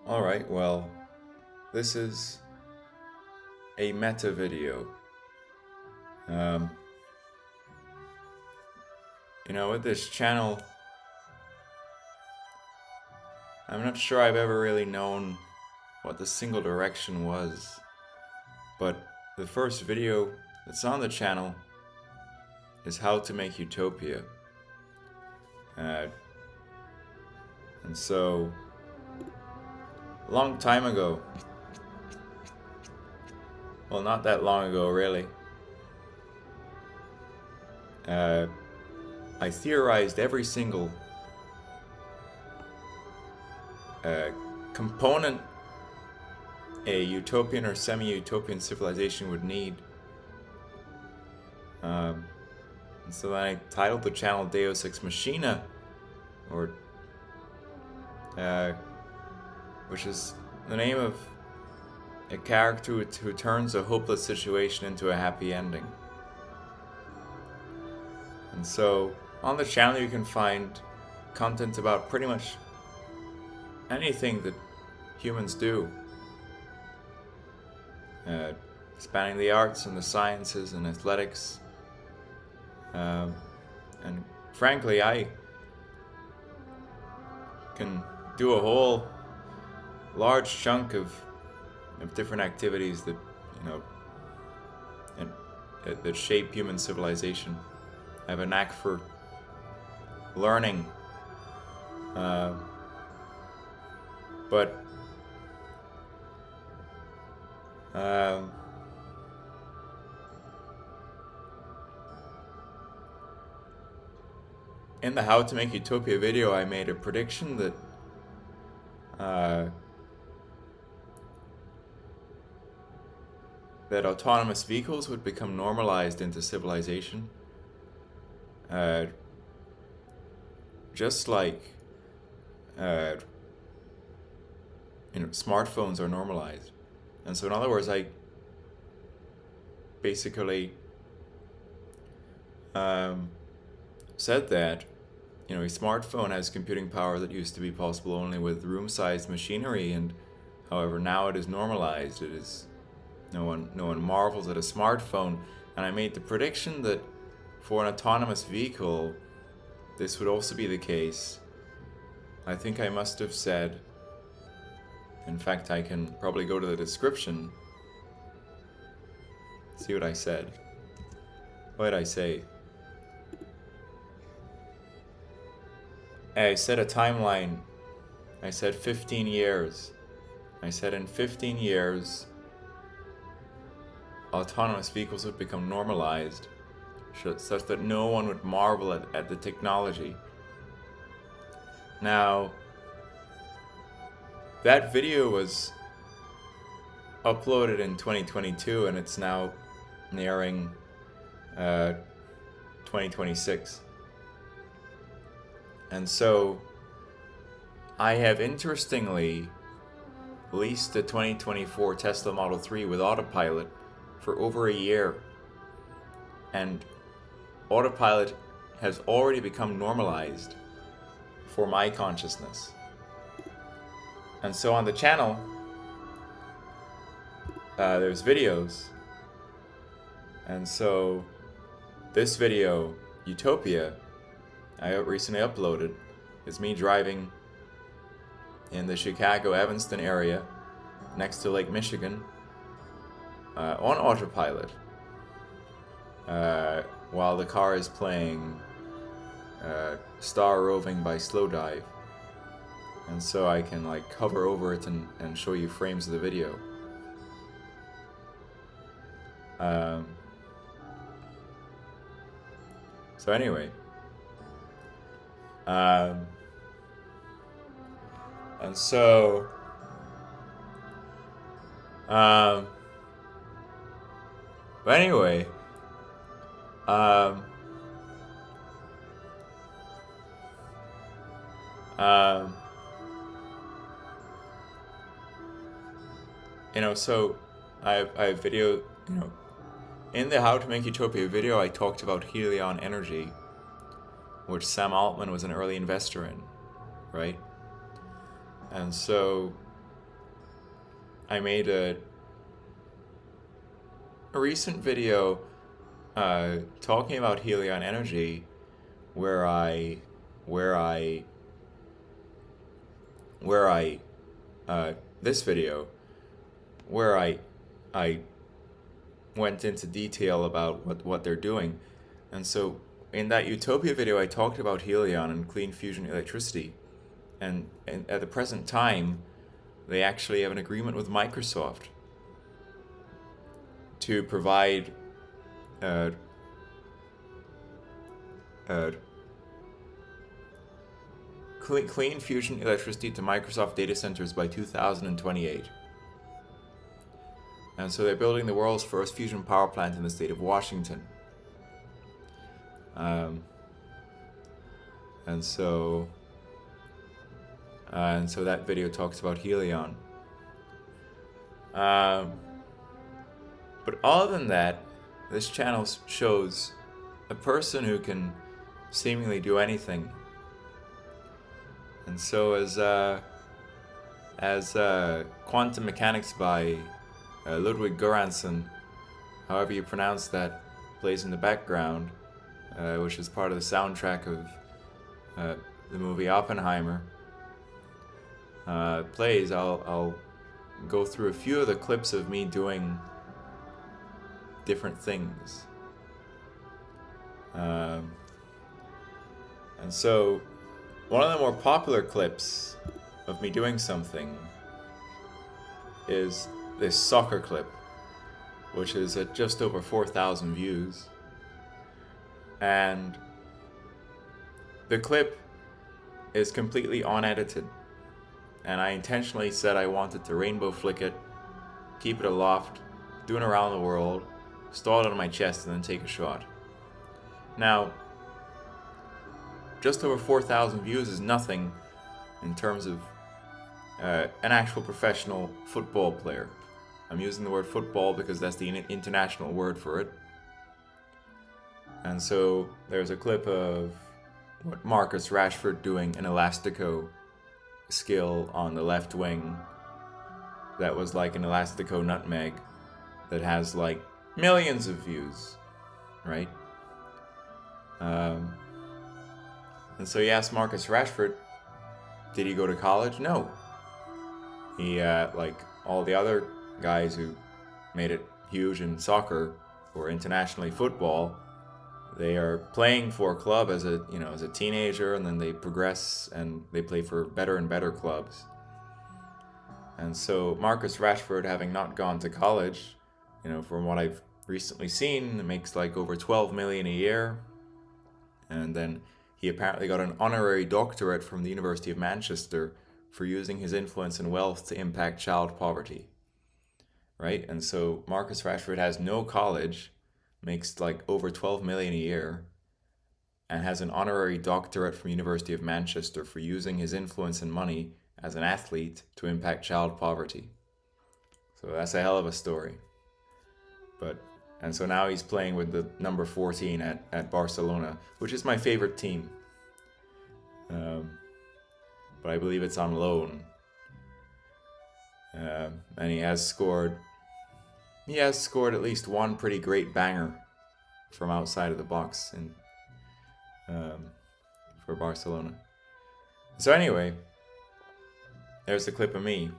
Alright, well, this is a meta video. Um, with this channel, I'm not sure I've ever really known what the single direction was, but the first video that's on the channel is how to make utopia. Uh, and so, a long time ago, well, not that long ago, really, I theorized every single component a utopian or semi-utopian civilization would need. And so then I titled the channel Deus Ex Machina, or which is the name of a character who turns a hopeless situation into a happy ending. And so on the channel you can find content about pretty much anything that humans do, spanning the arts and the sciences and athletics. And frankly, I can do a whole large chunk of different activities that that shape human civilization. I have a knack for learning, but in the How to Make Utopia video, I made a prediction that that autonomous vehicles would become normalized into civilization, just like smartphones are normalized. And so in other words, I basically said that a smartphone has computing power that used to be possible only with room-sized machinery, and however now it is normalized. It is no one marvels at a smartphone. And I made the prediction that for an autonomous vehicle this would also be the case. I think I must have said, in fact I can probably go to the description, see what I said. What did I say? I said a timeline. I said 15 years. I said in 15 years autonomous vehicles would become normalized, such that no one would marvel at the technology. Now, that video was uploaded in 2022 and it's now nearing 2026. And so I have interestingly leased the 2024 Tesla Model 3 with autopilot for over a year, and autopilot has already become normalized for my consciousness. And so on the channel there's videos, and so this video, Utopia, I recently uploaded, is me driving in the Chicago Evanston area next to Lake Michigan on autopilot while the car is playing Star Roving by Slowdive. And so I can hover over it and show you frames of the video. So anyway, and so but anyway, so I have video, in the How to Make Utopia video, I talked about Helion Energy, which Sam Altman was an early investor in, right? And so I made a recent video talking about Helion energy, where I where I where I this video where I went into detail about what they're doing. And so in that Utopia video, I talked about Helion and clean fusion electricity. And at the present time, they actually have an agreement with Microsoft to provide uh, uh, clean fusion electricity to Microsoft data centers by 2028. And so they're building the world's first fusion power plant in the state of Washington. Um, and so that video talks about Helion. But other than that, this channel shows a person who can seemingly do anything. And so as Quantum Mechanics by Ludwig Göransson, however you pronounce that, plays in the background, which is part of the soundtrack of the movie Oppenheimer, plays, I'll go through a few of the clips of me doing different things. And so one of the more popular clips of me doing something is this soccer clip, which is at just over 4,000 views. And the clip is completely unedited. And I intentionally said I wanted to rainbow flick it, keep it aloft, do it around the world, stall it on my chest, and then take a shot. Now, just over 4,000 views is nothing in terms of an actual professional football player. I'm using the word football because that's the international word for it. And so there's a clip of what Marcus Rashford doing an elastico skill on the left wing that was like an elastico nutmeg that has like millions of views, right? And so you ask Marcus Rashford, did he go to college? No. He, like all the other guys who made it huge in soccer or internationally football, they are playing for a club as a teenager, and then they progress and they play for better and better clubs. And so Marcus Rashford, having not gone to college, from what I've recently seen, makes like over 12 million a year. And then he apparently got an honorary doctorate from the University of Manchester for using his influence and wealth to impact child poverty. Right? And so Marcus Rashford has no college, makes like over 12 million a year, and has an honorary doctorate from University of Manchester for using his influence and money as an athlete to impact child poverty. So that's a hell of a story. And so now he's playing with the number 14 at Barcelona, which is my favorite team. But I believe it's on loan. And he has scored at least one pretty great banger from outside of the box for Barcelona. So anyway, there's the clip of me.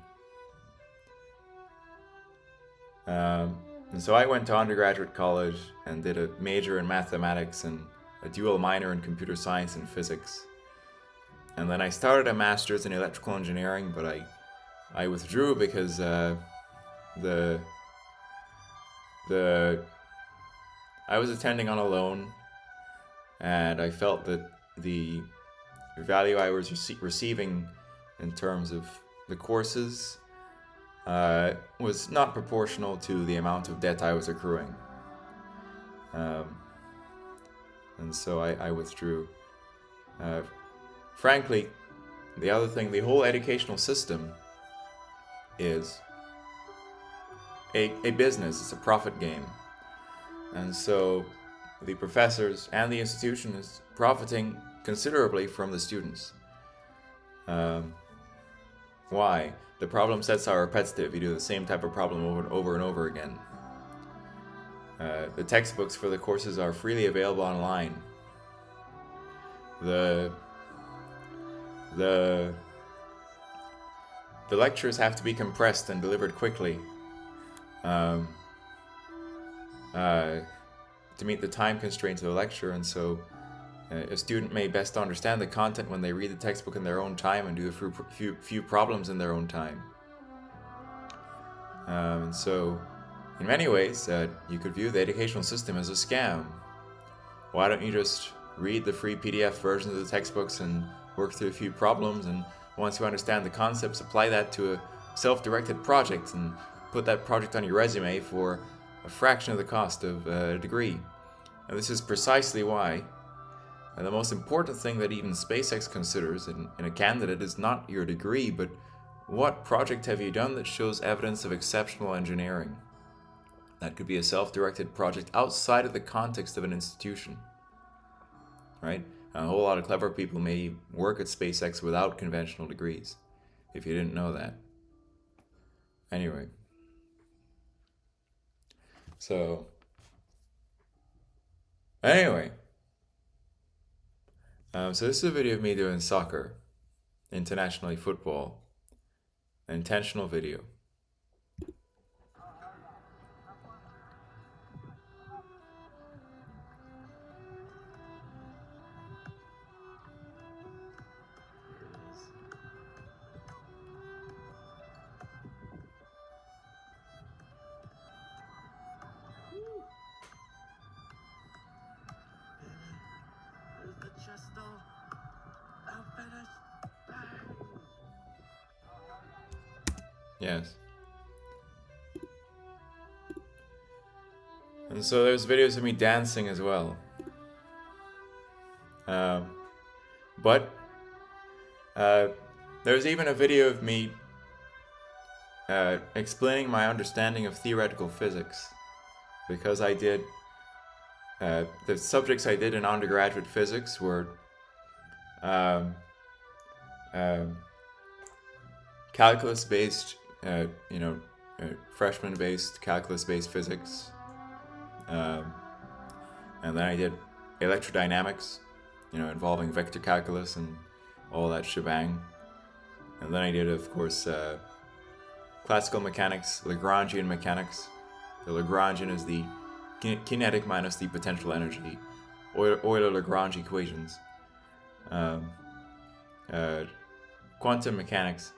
And so I went to undergraduate college and did a major in mathematics and a dual minor in computer science and physics. And then I started a master's in electrical engineering, but I withdrew because I was attending on a loan, and I felt that the value I was receiving in terms of the courses was not proportional to the amount of debt I was accruing. And so I withdrew. Frankly, the other thing, the whole educational system is a business, it's a profit game. And so the professors and the institution is profiting considerably from the students. Why? The problem sets are repetitive. You do the same type of problem over and over again. The textbooks for the courses are freely available online. The lectures have to be compressed and delivered quickly um, to meet the time constraints of the lecture, and so a student may best understand the content when they read the textbook in their own time and do a few problems in their own time. And so, in many ways, you could view the educational system as a scam. Why don't you just read the free PDF versions of the textbooks and work through a few problems, and once you understand the concepts, apply that to a self-directed project and put that project on your resume for a fraction of the cost of a degree. And this is precisely why the most important thing that even SpaceX considers in a candidate is not your degree, but what project have you done that shows evidence of exceptional engineering? That could be a self-directed project outside of the context of an institution, right? A whole lot of clever people may work at SpaceX without conventional degrees, if you didn't know that. Anyway. So this is a video of me doing soccer, internationally football, an intentional video. Yes. And so there's videos of me dancing as well. But there's even a video of me explaining my understanding of theoretical physics, because I did the subjects I did in undergraduate physics were calculus-based, freshman-based calculus-based physics, and then I did electrodynamics, involving vector calculus and all that shebang, and then I did, of course, classical mechanics, Lagrangian mechanics. The Lagrangian is the kinetic minus the potential energy, Euler-Lagrange equations, quantum mechanics,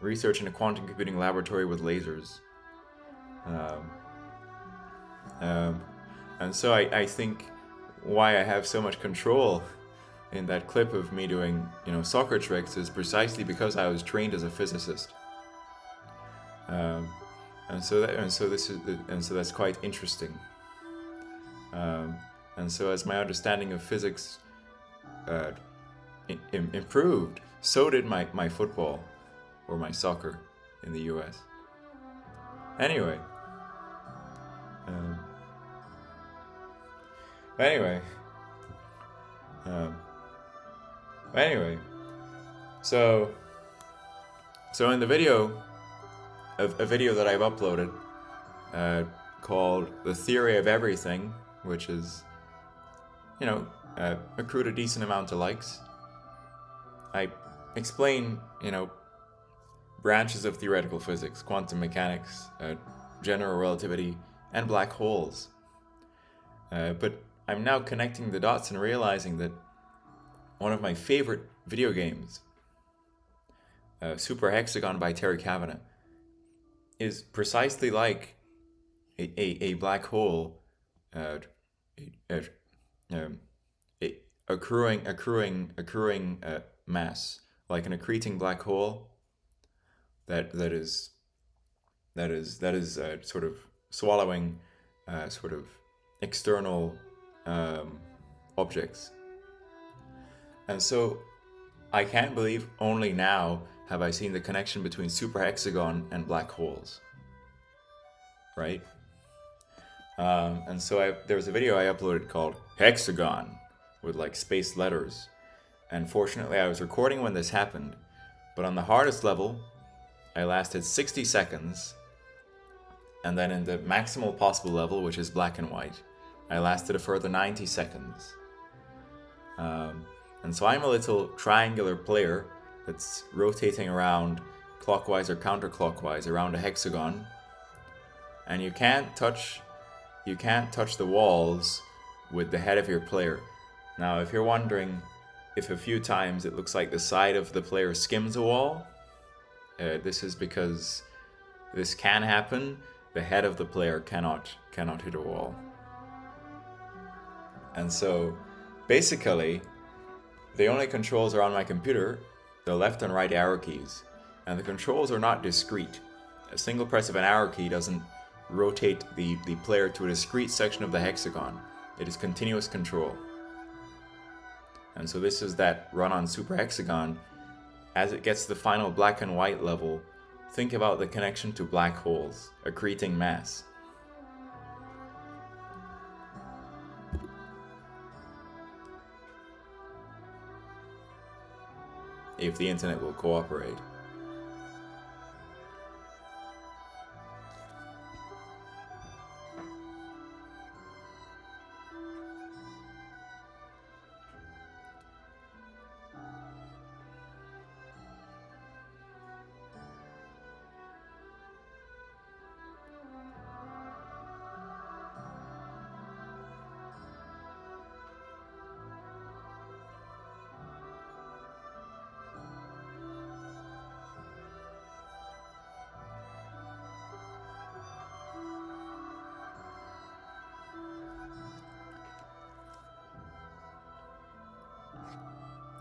research in a quantum computing laboratory with lasers. And so I think why I have so much control in that clip of me doing, soccer tricks is precisely because I was trained as a physicist. And so that's quite interesting. And so as my understanding of physics improved, so did my football or my soccer in the US. Anyway. So in the video, a video that I've uploaded called The Theory of Everything, which is, accrued a decent amount of likes. I explain, branches of theoretical physics, quantum mechanics, general relativity, and black holes. But I'm now connecting the dots and realizing that one of my favorite video games, Super Hexagon by Terry Kavanagh, is precisely like a black hole, accruing mass, like an accreting black hole that is sort of swallowing sort of external objects. And so I can't believe only now have I seen the connection between Super Hexagon and black holes, right? And so there was a video I uploaded called Hexagon with like spaced letters, and fortunately I was recording when this happened, But on the hardest level, I lasted 60 seconds, and then in the maximal possible level, which is black and white, I lasted a further 90 seconds. And so I'm a little triangular player that's rotating around clockwise or counterclockwise around a hexagon, and you can't touch the walls with the head of your player. Now, if you're wondering if a few times it looks like the side of the player skims a wall, this is because this can happen. The head of the player cannot hit a wall. And so basically the only controls are on my computer, the left and right arrow keys, and the controls are not discrete. A single press of an arrow key doesn't rotate the player to a discrete section of the hexagon. It is continuous control. And so this is that run on Super Hexagon. As it gets to the final black and white level, think about the connection to black holes, accreting mass. If the internet will cooperate.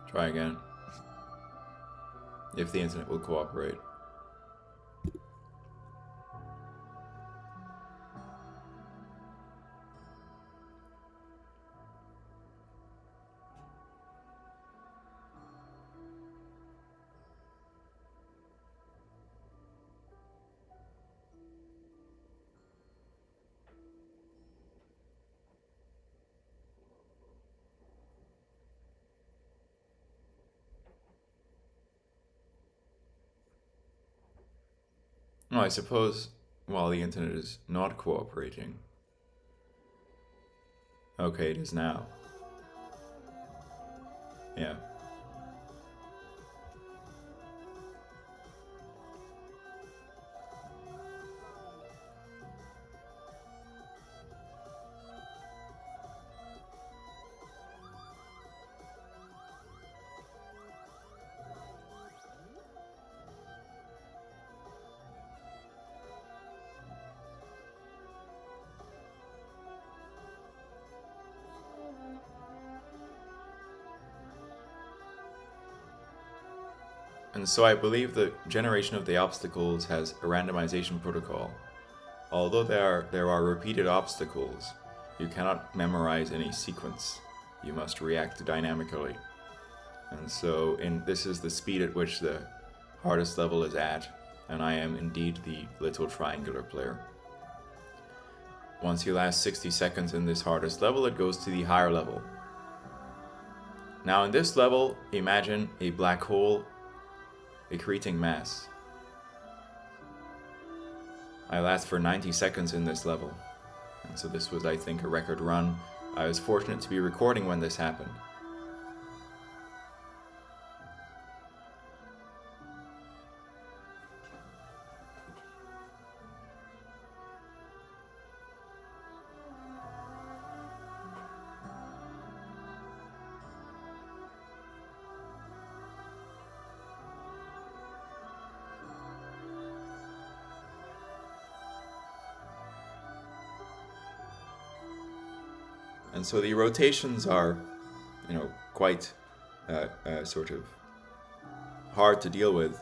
Try again. If the internet will cooperate. No, I suppose while the internet is not cooperating. Okay, it is now. Yeah. And so I believe the generation of the obstacles has a randomization protocol. Although there are repeated obstacles, you cannot memorize any sequence. You must react dynamically. And so this is the speed at which the hardest level is at, and I am indeed the little triangular player. Once you last 60 seconds in this hardest level, it goes to the higher level. Now in this level, imagine a black hole accreting mass. I last for 90 seconds in this level, and so this was, I think, a record run. I was fortunate to be recording when this happened. And so the rotations are, quite sort of hard to deal with.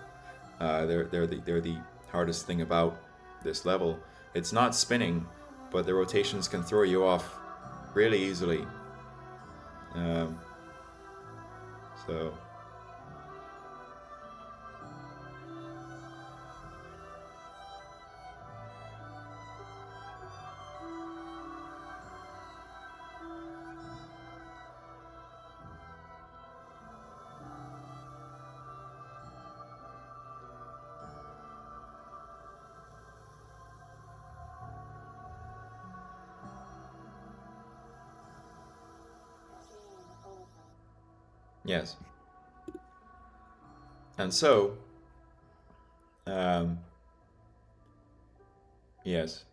They're the hardest thing about this level. It's not spinning, but the rotations can throw you off really easily. So. Yes. And so, um, yes.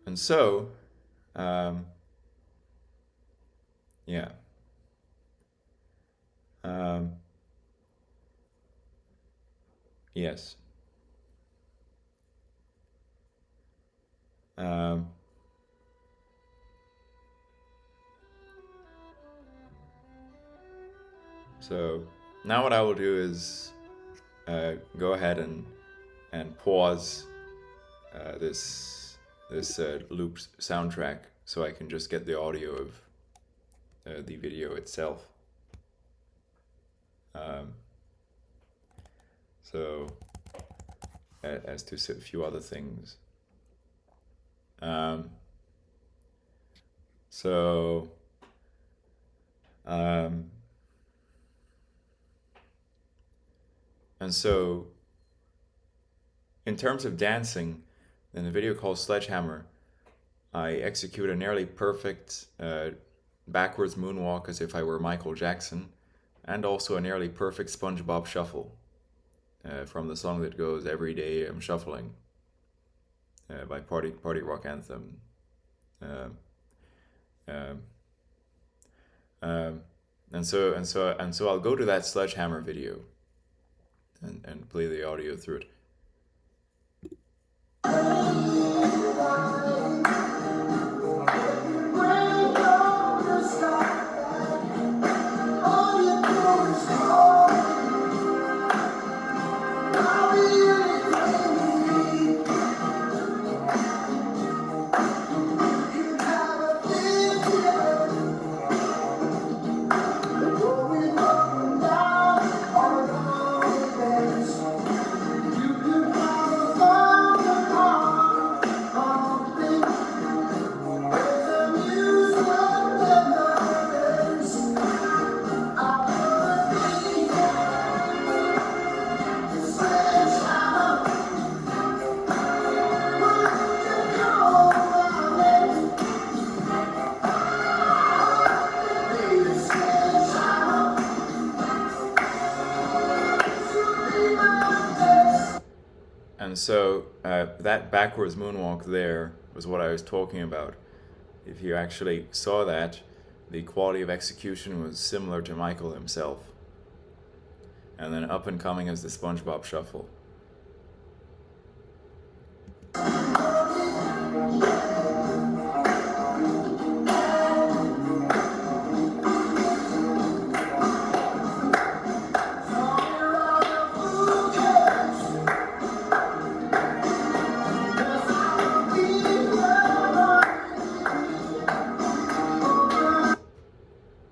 And so, um, yeah. Um, yes. Um, so now what I will do is go ahead and pause this loop soundtrack so I can just get the audio of the video itself. Um, so as to a few other things. Um, so um, and so in terms of dancing, in the video called Sledgehammer, I execute a nearly perfect backwards moonwalk as if I were Michael Jackson, and also a nearly perfect SpongeBob shuffle from the song that goes "Every Day I'm Shuffling" by Party Rock Anthem. Um, um, um, and so I'll go to that Sledgehammer video and play the audio through it. And so that backwards moonwalk there was what I was talking about. If you actually saw that, the quality of execution was similar to Michael himself. And then up and coming is the SpongeBob shuffle.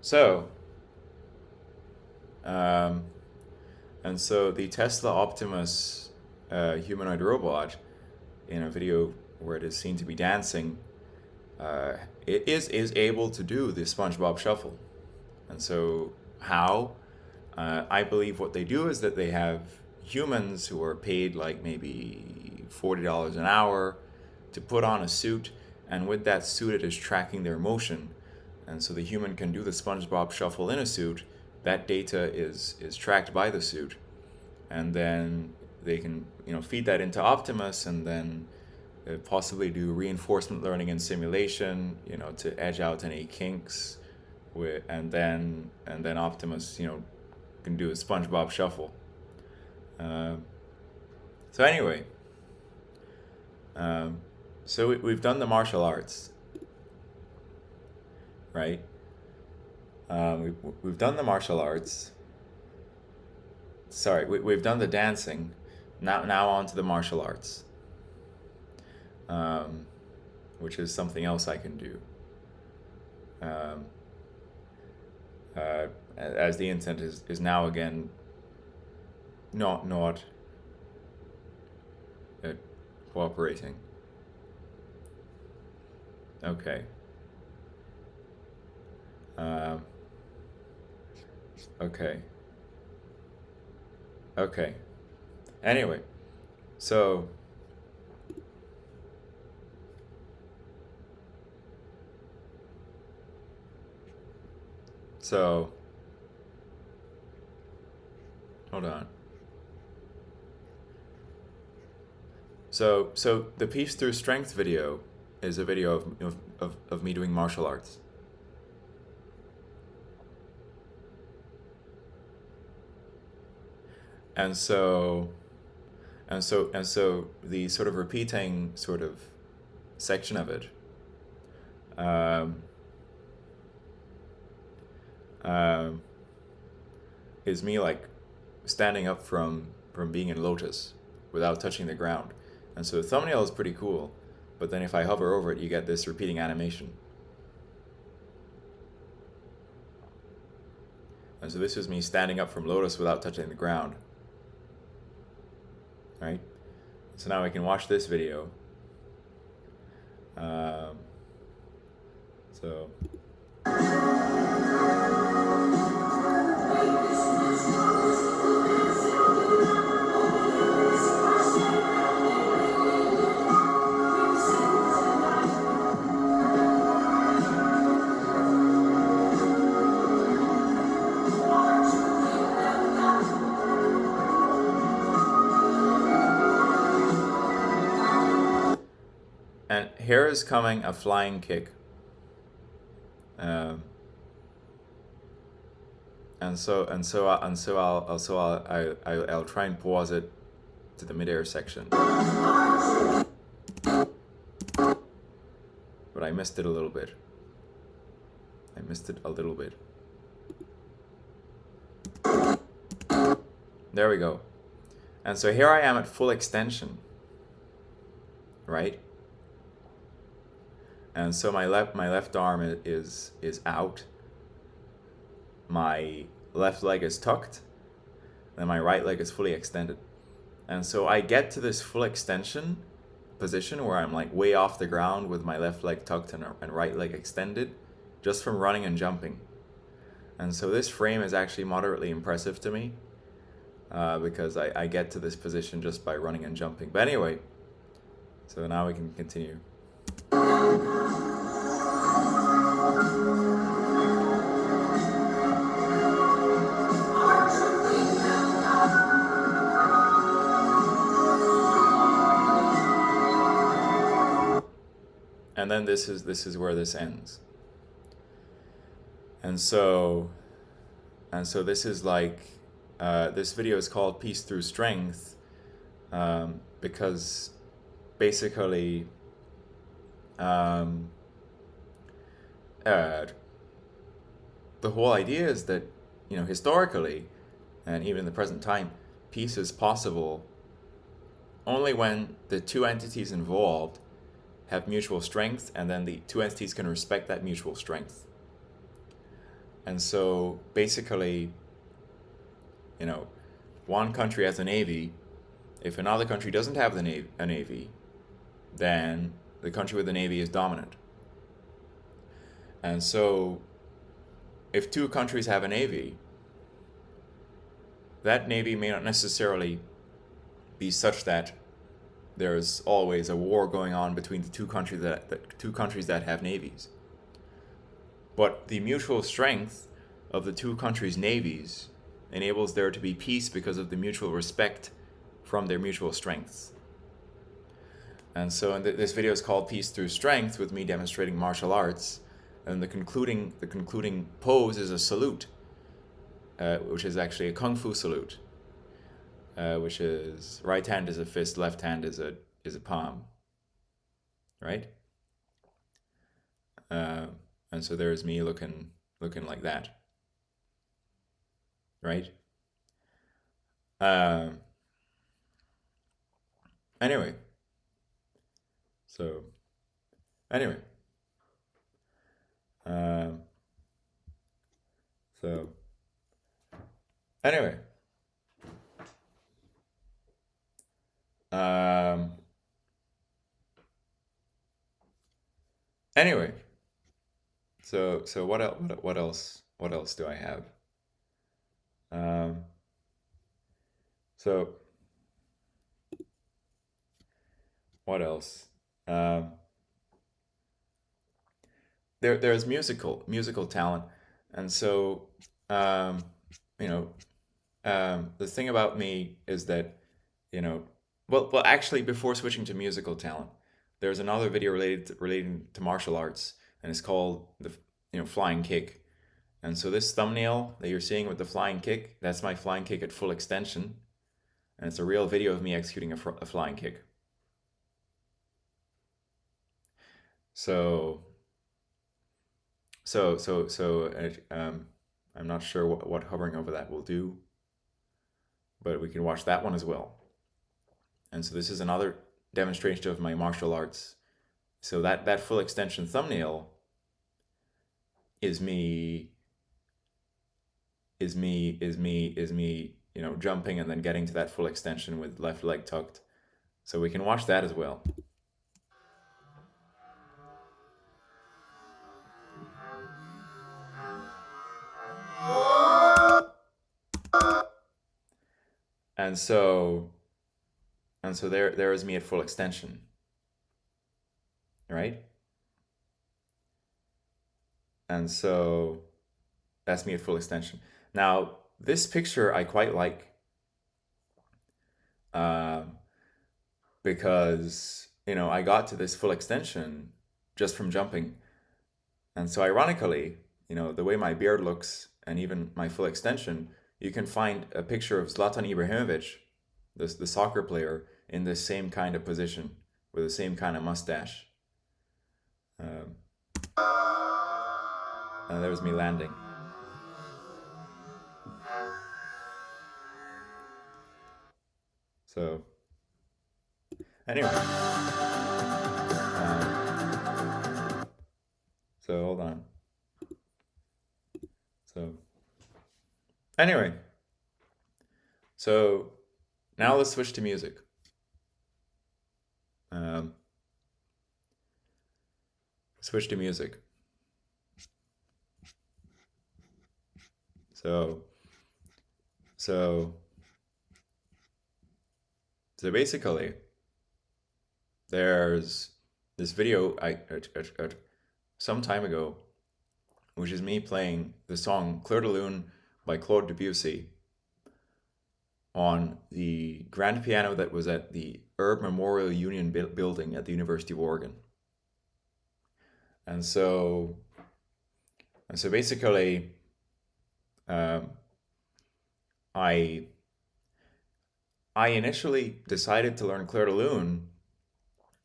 So, um, and so the Tesla Optimus humanoid robot, in a video where it is seen to be dancing, it is able to do the SpongeBob shuffle. And so how? I believe what they do is that they have humans who are paid like maybe $40 an hour to put on a suit, and with that suit it is tracking their motion. And so the human can do the SpongeBob shuffle in a suit. That data is tracked by the suit, and then they can feed that into Optimus, and then possibly do reinforcement learning and simulation, to edge out any kinks, and then Optimus, can do a SpongeBob shuffle. So anyway, so we've done the martial arts, right? We've done the martial arts. Sorry, we've done the dancing. Now on to the martial arts, which is something else I can do. As the intent is now again not cooperating. Okay. Okay. Okay. Anyway, so So, hold on. So the Peace Through Strength video is a video of me doing martial arts. And so the sort of repeating sort of section of it um, um, is me like standing up from being in lotus without touching the ground. And so the thumbnail is pretty cool, but then if I hover over it, you get this repeating animation. And so this is me standing up from lotus without touching the ground. Right? So now we can watch this video. Um, so. And here is coming a flying kick. Um, I'll try and pause it to the midair section. But I missed it a little bit. There we go. And so here I am at full extension, right? And so my left arm is out. My left leg is tucked, and my right leg is fully extended. And so I get to this full extension position where I'm like way off the ground with my left leg tucked and right leg extended, just from running and jumping. And so this frame is actually moderately impressive to me, because I get to this position just by running and jumping. But anyway, so now we can continue. And then this is where this ends. And so this is like, this video is called Peace Through Strength, because basically the whole idea is that, historically and even in the present time, peace is possible only when the two entities involved have mutual strength, and then the two entities can respect that mutual strength. And so basically, one country has a navy. If another country doesn't have a navy, then the country with the navy is dominant. And so if two countries have a navy, that navy may not necessarily be such that there's always a war going on between the two countries that have navies. But the mutual strength of the two countries' navies enables there to be peace because of the mutual respect from their mutual strengths. And so this video is called Peace Through Strength, with me demonstrating martial arts. And the concluding pose is a salute, which is actually a kung fu salute, which is right hand is a fist, left hand is a palm, right? And so there's me looking like that, right? Anyway. So anyway. So anyway. Anyway. So what else do I have? So what else? There's musical talent. And so, um, you know, the thing about me is that, you know, well, actually, before switching to musical talent, there's another video relating to martial arts, and it's called the flying kick. And so this thumbnail that you're seeing with the flying kick, that's my flying kick at full extension, and it's a real video of me executing a flying kick. So I'm not sure what hovering over that will do, but we can watch that one as well. And so this is another demonstration of my martial arts. So that full extension thumbnail is me jumping and then getting to that full extension with left leg tucked. So we can watch that as well. And so there is me at full extension, right? And so that's me at full extension. Now, this picture I quite like, um, because I got to this full extension just from jumping. And so ironically, the way my beard looks and even my full extension, you can find a picture of Zlatan Ibrahimovic, the soccer player, in the same kind of position with the same kind of mustache. Um, and there was me landing. So anyway, so hold on. So anyway, so now let's switch to music. Um, switch to music. So so so basically, there's this video some time ago, which is me playing the song Clair de Lune by Claude Debussy on the grand piano that was at the Herb Memorial Union building at the University of Oregon. And so basically, um, I I initially decided to learn Clair de Lune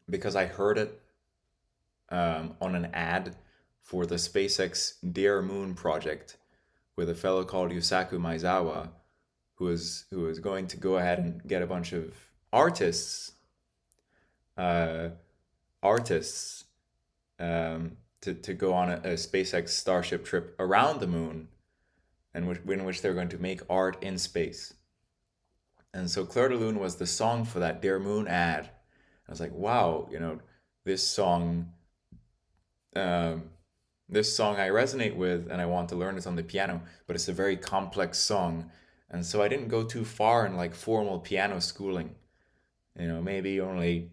because I heard it on an ad for the SpaceX Dare Moon project with a fellow called Yusaku Maizawa, who was going to go ahead and get a bunch of artists uh, artists to go on a SpaceX Starship trip around the moon, and in which they're going to make art in space. And so Clair de Lune was the song for that Dare Moon ad. I was like, wow, this song, um, this song I resonate with, and I want to learn it on the piano, but it's a very complex song, and so I didn't go too far in like formal piano schooling. Maybe only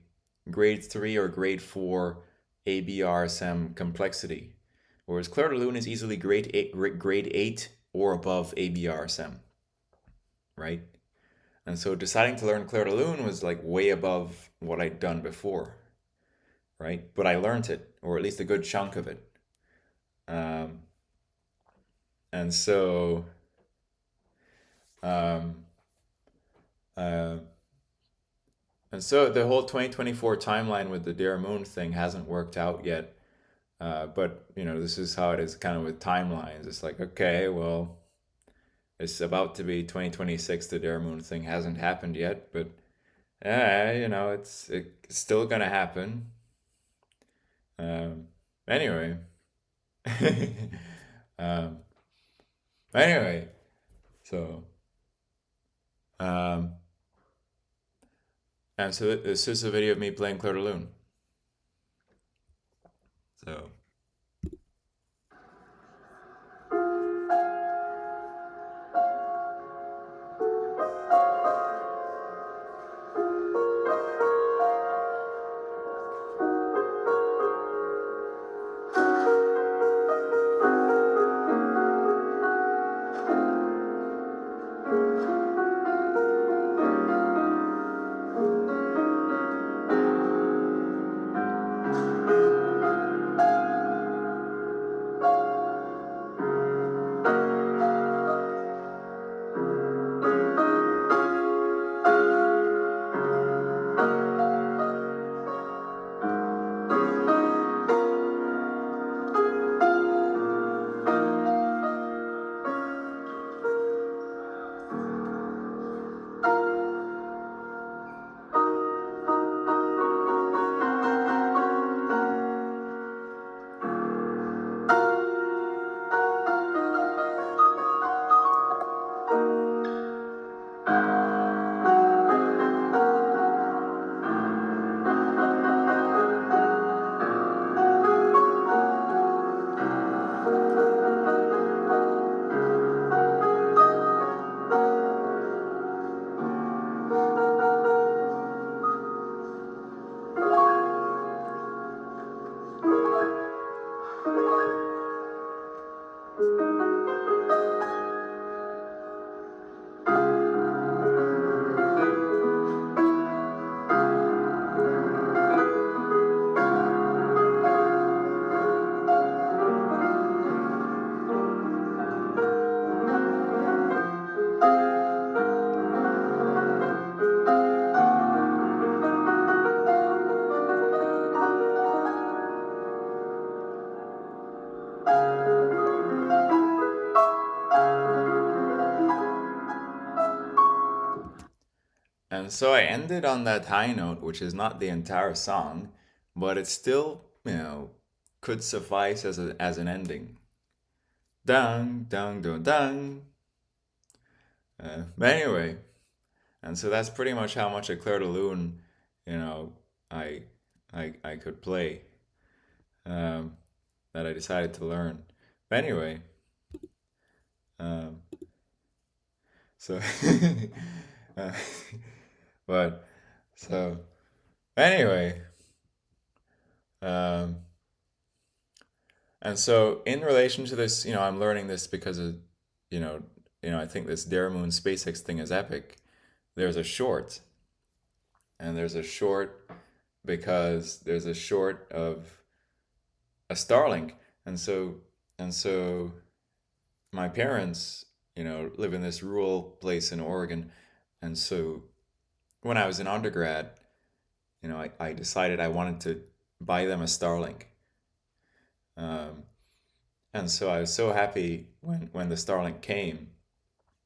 grade 3 or grade 4 ABRSM complexity, whereas Clair de Lune is easily grade 8 or above ABRSM, right? And so deciding to learn Clair de Lune was like way above what I'd done before, right? But I learned it, or at least a good chunk of it. Um, and so, um, uh, the whole 2024 timeline with the Dare Moon thing hasn't worked out yet. But this is how it is kind of with timelines. It's like, okay, well, it's about to be 2026. The Dare Moon thing hasn't happened yet, but it's still gonna happen. Um, anyway, um, anyway, so um, and so this is a video of me playing Clair de Lune. So. And so I ended on that high note, which is not the entire song, but it still, could suffice as an ending. Dang, dang, dang, dang. But anyway, and so that's pretty much how much a Clair de Lune, you know, I I could play. Um, that I decided to learn. But anyway, um, so uh, but so anyway, um, and so in relation to this, I'm learning this because of, you know, I think this Dare Moon SpaceX thing is epic. There's a short, and there's a short because there's a short of a Starlink, and so my parents, live in this rural place in Oregon, and so when I was in undergrad, I decided I wanted to buy them a Starlink. Um, and so I was so happy when the Starlink came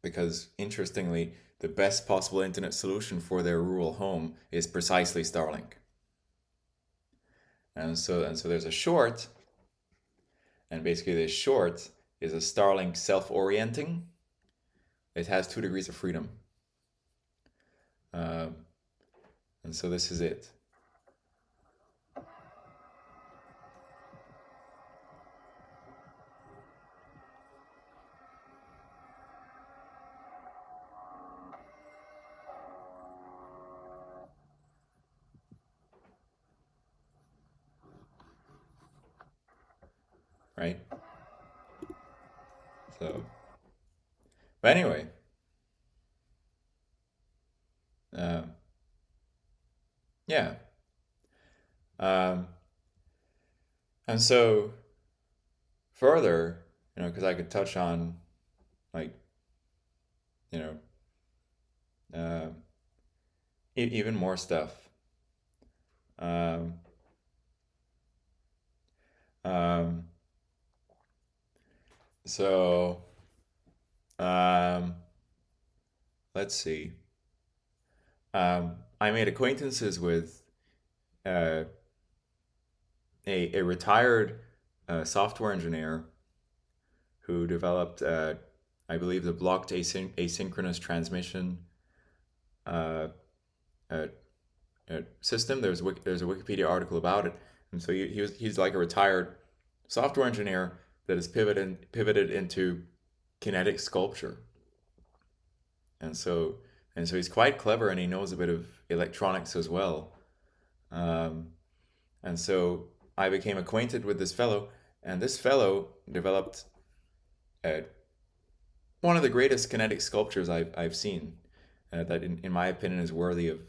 because, interestingly, the best possible internet solution for their rural home is precisely Starlink. And so there's a short, and basically this short is a Starlink self-orienting. It has 2 degrees of freedom. Um, and so this is it, right? So, but anyway, um, yeah. Um, and so further, because I could touch on like, you know, uh, even more stuff. Um, um, so um, let's see. I made acquaintances with uh, a retired software engineer who developed, I believe, the blocked asynchronous transmission uh, uh, system. There's a Wikipedia article about it, and so he's like a retired software engineer that has pivoted into kinetic sculpture, and so he's quite clever and he knows a bit of electronics as well. Um, and so I became acquainted with this fellow, and this fellow developed uh, one of the greatest kinetic sculptures I've seen. That, in my opinion, is worthy of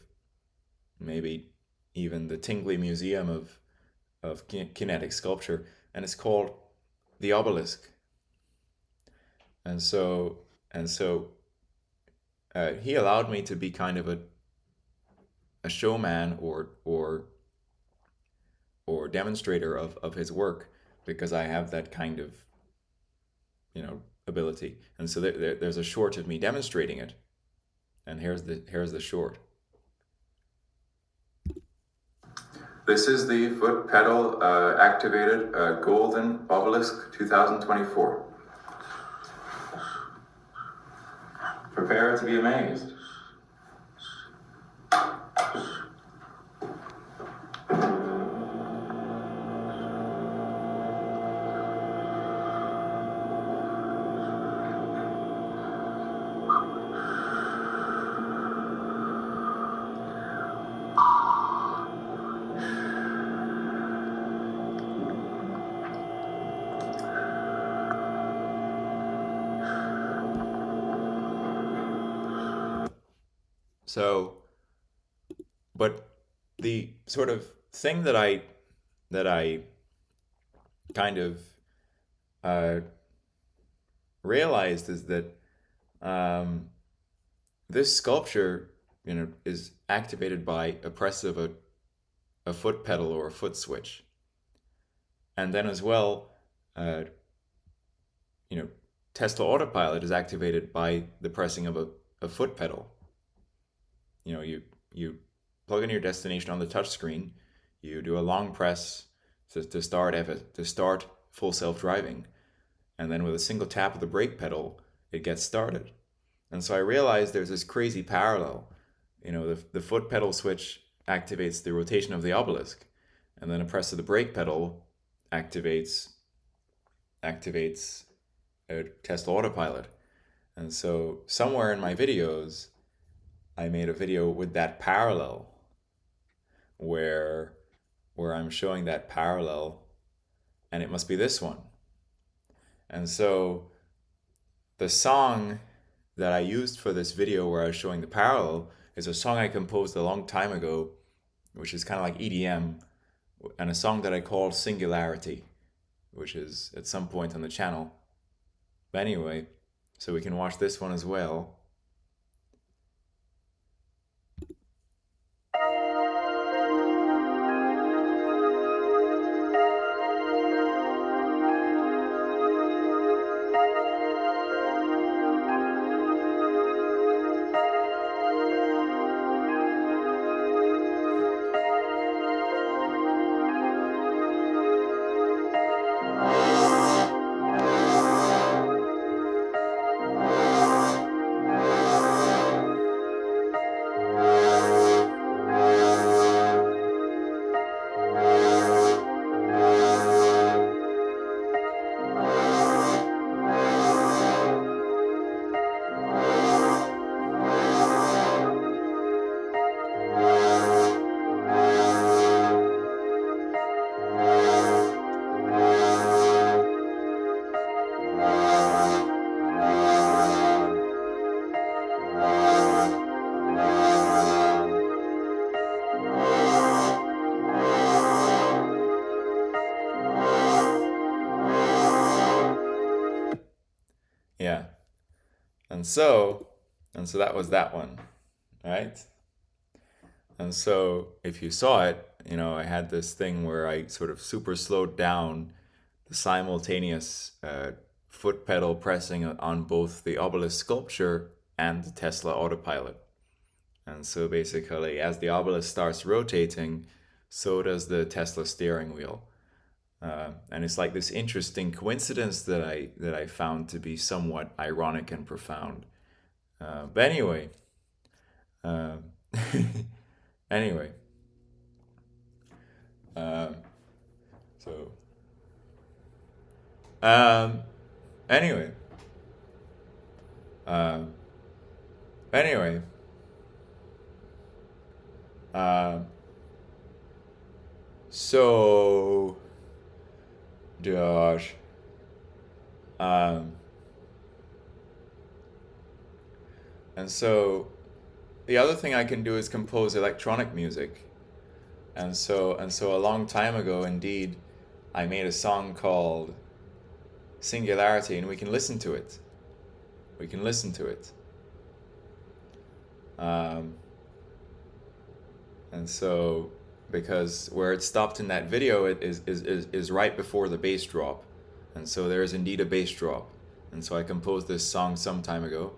maybe even the Tingley Museum of kinetic sculpture, and it's called the Obelisk. And so he allowed me to be kind of a showman or demonstrator of his work because I have that kind of ability. And so there's a short of me demonstrating it, and here's the short. This is the foot pedal activated Golden Obelisk 2024. Prepare to be amazed. So, but the sort of thing that I kind of uh, realized is that um, this sculpture, is activated by a press of a foot pedal or a foot switch, and then as well, uh, you know, Tesla Autopilot is activated by the pressing of a foot pedal. You plug in your destination on the touch screen, you do a long press to start full self driving, and then with a single tap of the brake pedal, it gets started. And so I realized there's this crazy parallel. The foot pedal switch activates the rotation of the obelisk, and then a press of the brake pedal activates a Tesla Autopilot. And so somewhere in my videos, I made a video with that parallel, where I'm showing that parallel, and it must be this one. And so the song that I used for this video where I was showing the parallel is a song I composed a long time ago, which is kind of like EDM, and a song that I called Singularity, which is at some point on the channel. But anyway, so we can watch this one as well. Yeah. And so that was that one, right? And so if you saw it, I had this thing where I sort of super slowed down the simultaneous foot pedal pressing on both the obelisk sculpture and the Tesla autopilot. And so basically, as the obelisk starts rotating, so does the Tesla steering wheel. And it's like this interesting coincidence that I found to be somewhat ironic and profound. But anyway, um, anyway, um, so um, anyway, um, anyway, um, so Josh, um, and so the other thing I can do is compose electronic music. And so a long time ago, indeed, I made a song called Singularity, and we can listen to it. We can listen to it. Um, and so, because where it stopped in that video, it is right before the bass drop. And so there is indeed a bass drop. And so I composed this song some time ago.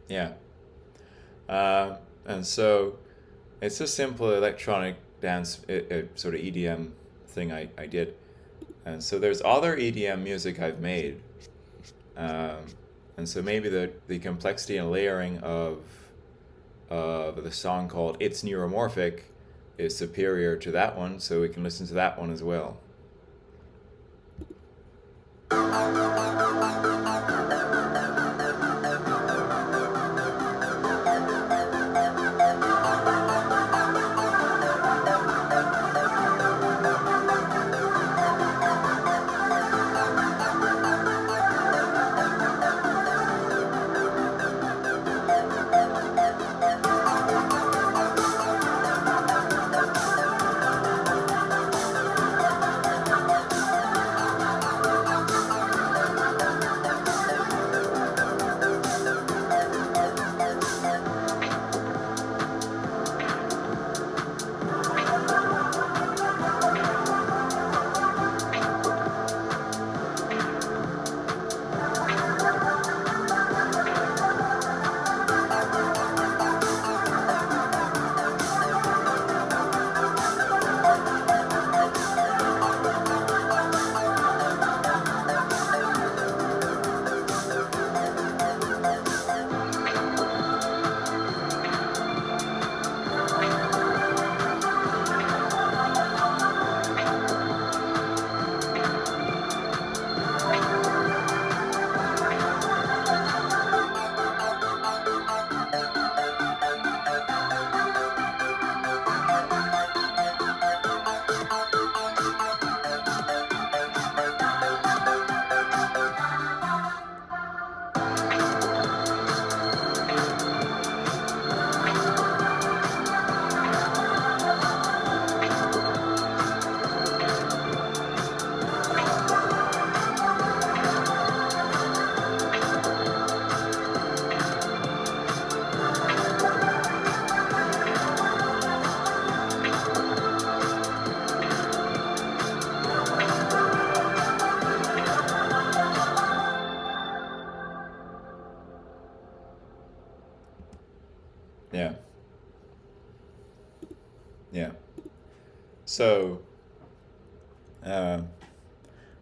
Yeah. Uh, and so it's a simple electronic dance, sort of EDM thing I did. And so there's other EDM music I've made. Um, and so maybe the complexity and layering of the song called It's Neuromorphic is superior to that one, so we can listen to that one as well. Yeah, yeah. So, uh,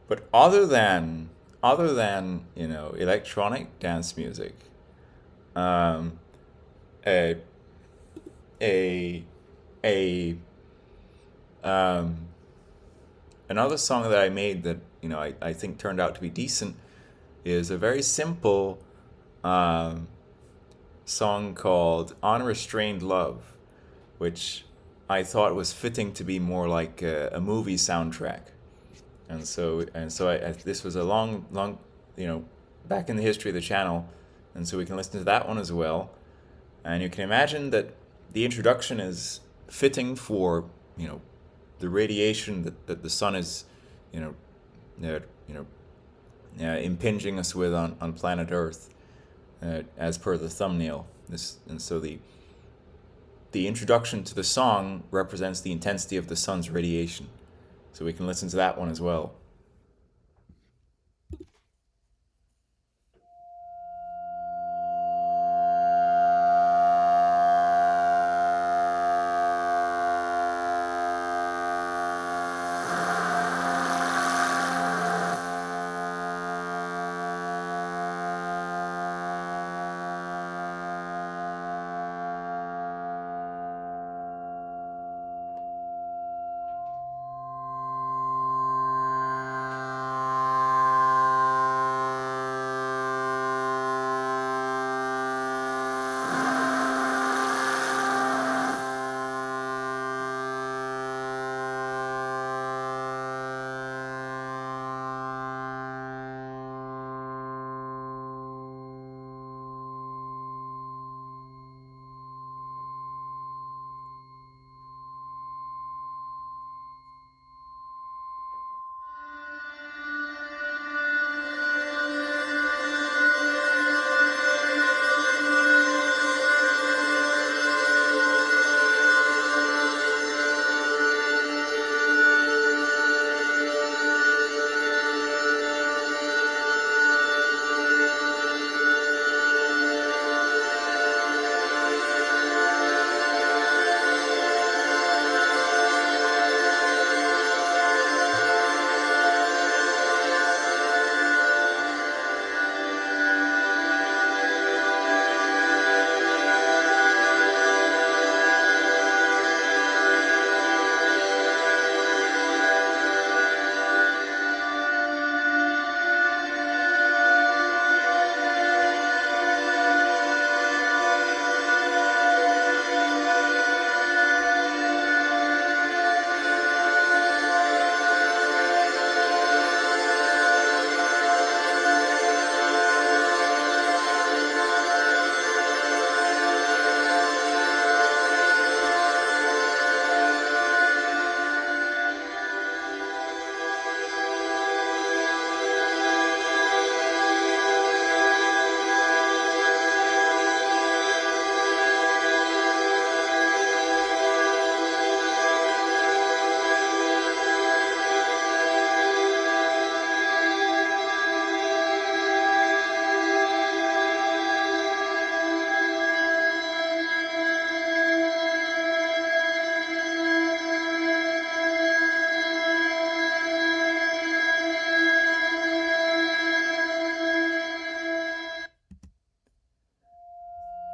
but other than electronic dance music, um, a a a um, another song that I made that I think turned out to be decent is a very simple um, song called "Unrestrained Love," which I thought was fitting to be more like a movie soundtrack. And so this was a long, you know, back in the history of the channel, and so we can listen to that one as well. And you can imagine that the introduction is fitting for the radiation that the sun is, you know, uh, you know, impinging us with on planet Earth, as per the thumbnail. The introduction to the song represents the intensity of the sun's radiation. So we can listen to that one as well.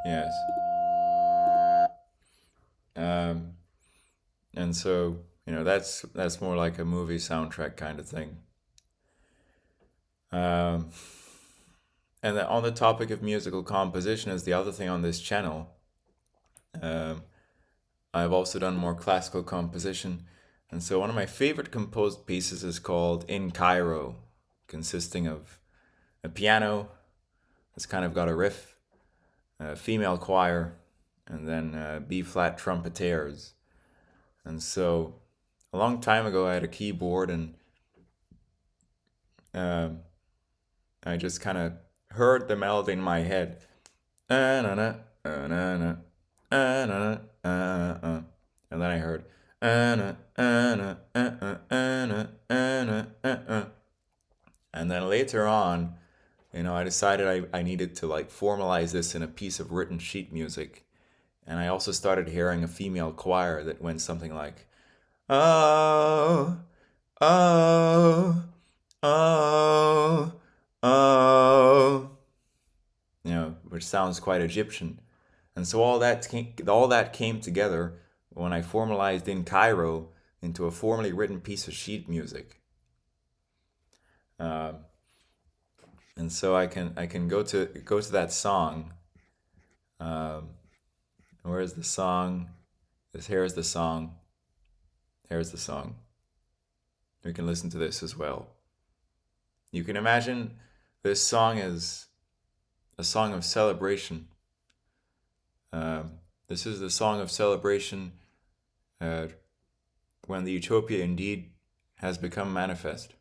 Yes. Um, and so, that's more like a movie soundtrack kind of thing. Um, and then on the topic of musical composition is the other thing on this channel. Um, I've also done more classical composition. And so one of my favorite composed pieces is called In Cairo, consisting of a piano that's kind of got a riff, a female choir, and then B flat trumpeters. And so a long time ago, I had a keyboard and um, I just kind of heard the melody in my head. And then I heard. And then later on, I decided I needed to like formalize this in a piece of written sheet music. And I also started hearing a female choir that went something like, oh, oh, oh, oh, which sounds quite Egyptian. And so all that came together when I formalized In Cairo into a formally written piece of sheet music. Um, and so I can go to that song. Um, where is the song? Here's the song. Here's the song. We can listen to this as well. You can imagine this song is a song of celebration. This is the song of celebration when the utopia indeed has become manifest.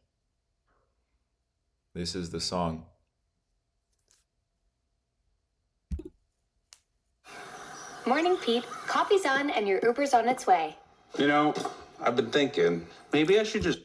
This is the song. Morning, Pete. Coffee's on and your Uber's on its way. I've been thinking, maybe I should just...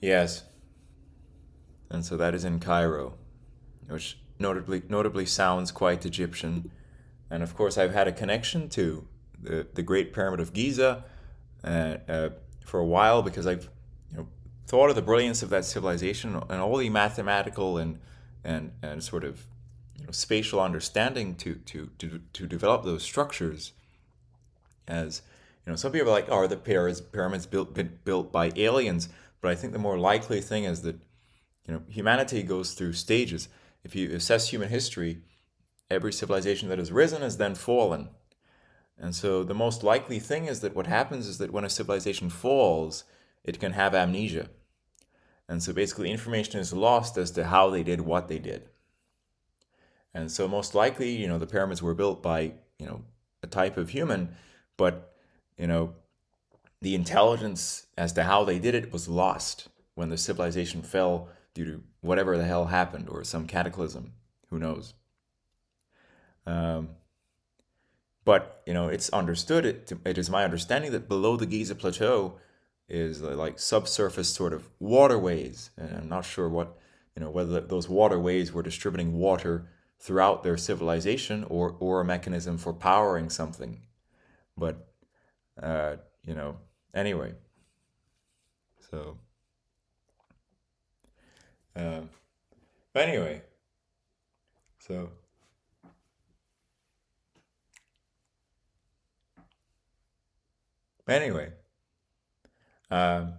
Yes. And so that is In Cairo, which notably sounds quite Egyptian. And of course, I've had a connection to the Great Pyramid of Giza for a while because I've thought of the brilliance of that civilization and all the mathematical and sort of spatial understanding to develop those structures. As some people are like, "Oh, are the pyramids built by aliens?" But I think the more likely thing is that humanity goes through stages. If you assess human history, every civilization that has risen has then fallen. And so the most likely thing is that what happens is that when a civilization falls, it can have amnesia. And so basically information is lost as to how they did what they did. And so most likely, the pyramids were built by, a type of human, but, you know, the intelligence as to how they did it was lost when the civilization fell due to whatever the hell happened or some cataclysm. Who knows? Um, but it's understood. It is my understanding that below the Giza Plateau is like subsurface sort of waterways, and I'm not sure whether those waterways were distributing water throughout their civilization or a mechanism for powering something. But uh, you know, anyway, so uh, but anyway, so anyway, um,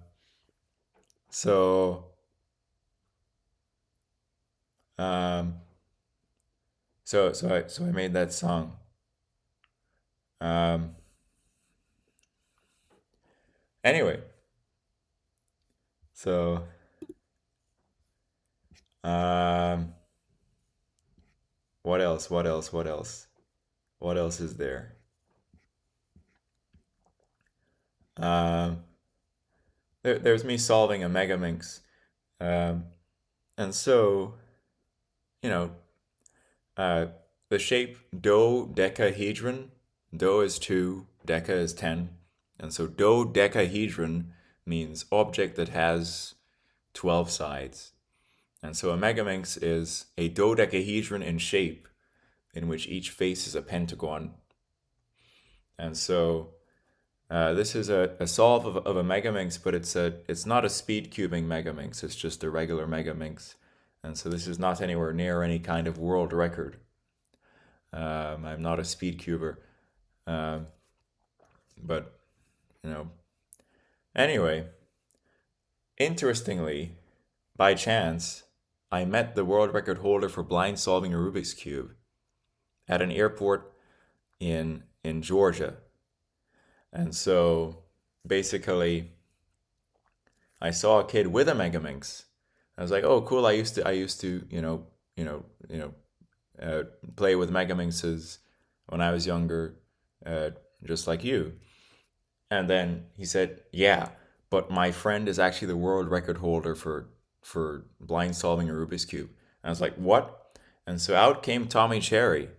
so um, so I made that song. Um, anyway, so um, what else? What else? What else? What else is there? Um, there's me solving a Megaminx, um, and so you know, uh, the shape dodecahedron. Do is 2, deca is 10, and so dodecahedron means object that has 12 sides. And so a Megaminx is a dodecahedron in shape, in which each face is a pentagon. And so this is a solve of a Megaminx, but it's not a speed cubing Megaminx. It's just a regular Megaminx, and so this is not anywhere near any kind of world record. I'm not a speed cuber, um, but you know. Anyway, interestingly, by chance, I met the world record holder for blind solving a Rubik's cube at an airport in Georgia. And so basically I saw a kid with a Megaminx. I was like, "Oh, cool. I used to, uh, play with Megaminxes when I was younger, uh, just like you." And then he said, "Yeah, but my friend is actually the world record holder for blind solving a Rubik's cube." And I was like, "What?" And so out came Tommy Cherry,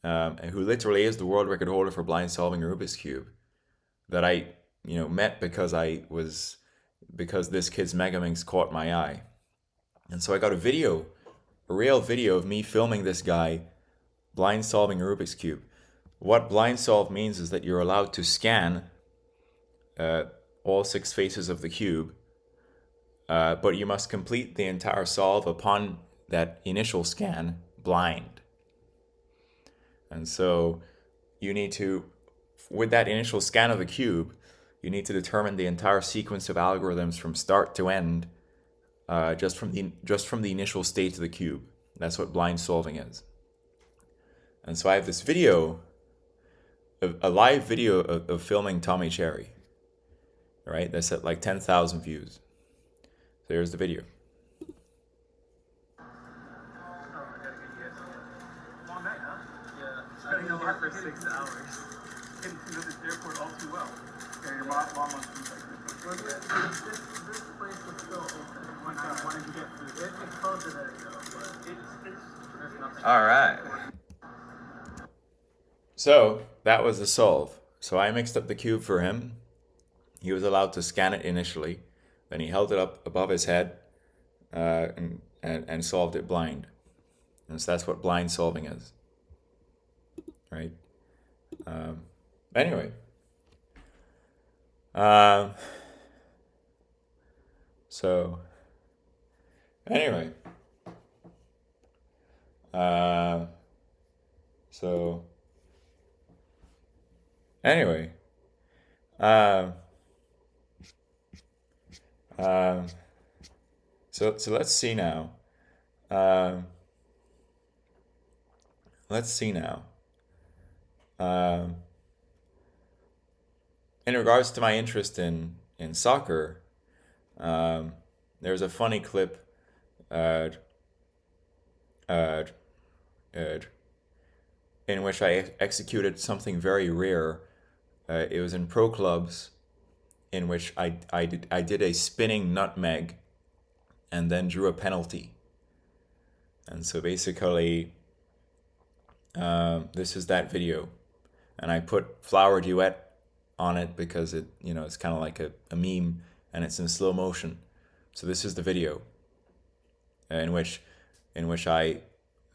who literally is the world record holder for blind solving a Rubik's cube, that I met because this kid's Megaminx caught my eye. And so I got a real video of me filming this guy blind solving a Rubik's cube. What blind solve means is that you're allowed to scan uh, all 6 faces of the cube, but you must complete the entire solve upon that initial scan blind. And so you need to, with that initial scan of the cube, you need to determine the entire sequence of algorithms from start to end, just from the initial state of the cube. That's what blind solving is. And so I have this video, a live video of filming Tommy Cherry. Right, that's at like 10,000 views. So here's the video. Long night, huh? Yeah. Spending over for 6 hours. Came to know this airport all too well. Yeah, your mom wants to be like this place was still open. Why did you get food? It's closed a minute ago, but there's nothing. All right. So that was the solve. So I mixed up the cube for him. He was allowed to scan it initially. Then he held it up above his head and solved it blind. And so that's what blind solving is. Right? Anyway. So, anyway. So, anyway. Um, um, so let's see now. Um, let's see now. Um, in regards to my interest in soccer, there's a funny clip uh, uh, in which I executed something very rare. It was in pro clubs, in which I did a spinning nutmeg, and then drew a penalty. And so basically, this is that video, and I put Flower Duet on it because it's kind of like a meme, and it's in slow motion. So this is the video, in which I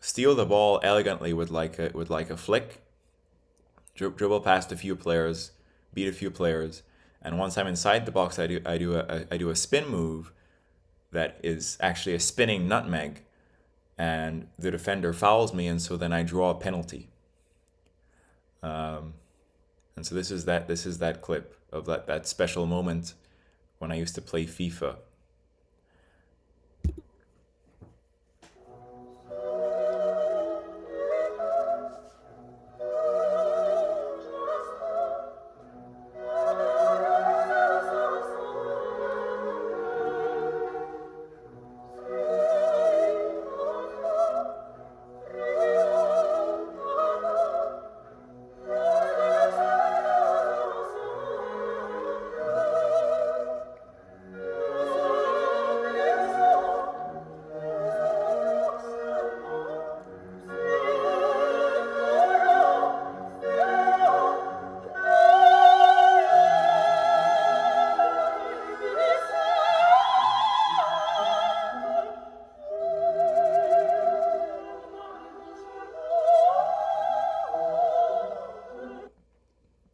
steal the ball elegantly with like a flick, dribble past a few players, beat a few players, and once I'm inside the box, I do a spin move that is actually a spinning nutmeg, and the defender fouls me, and so then I draw a penalty. And so this is that clip of that special moment when I used to play FIFA.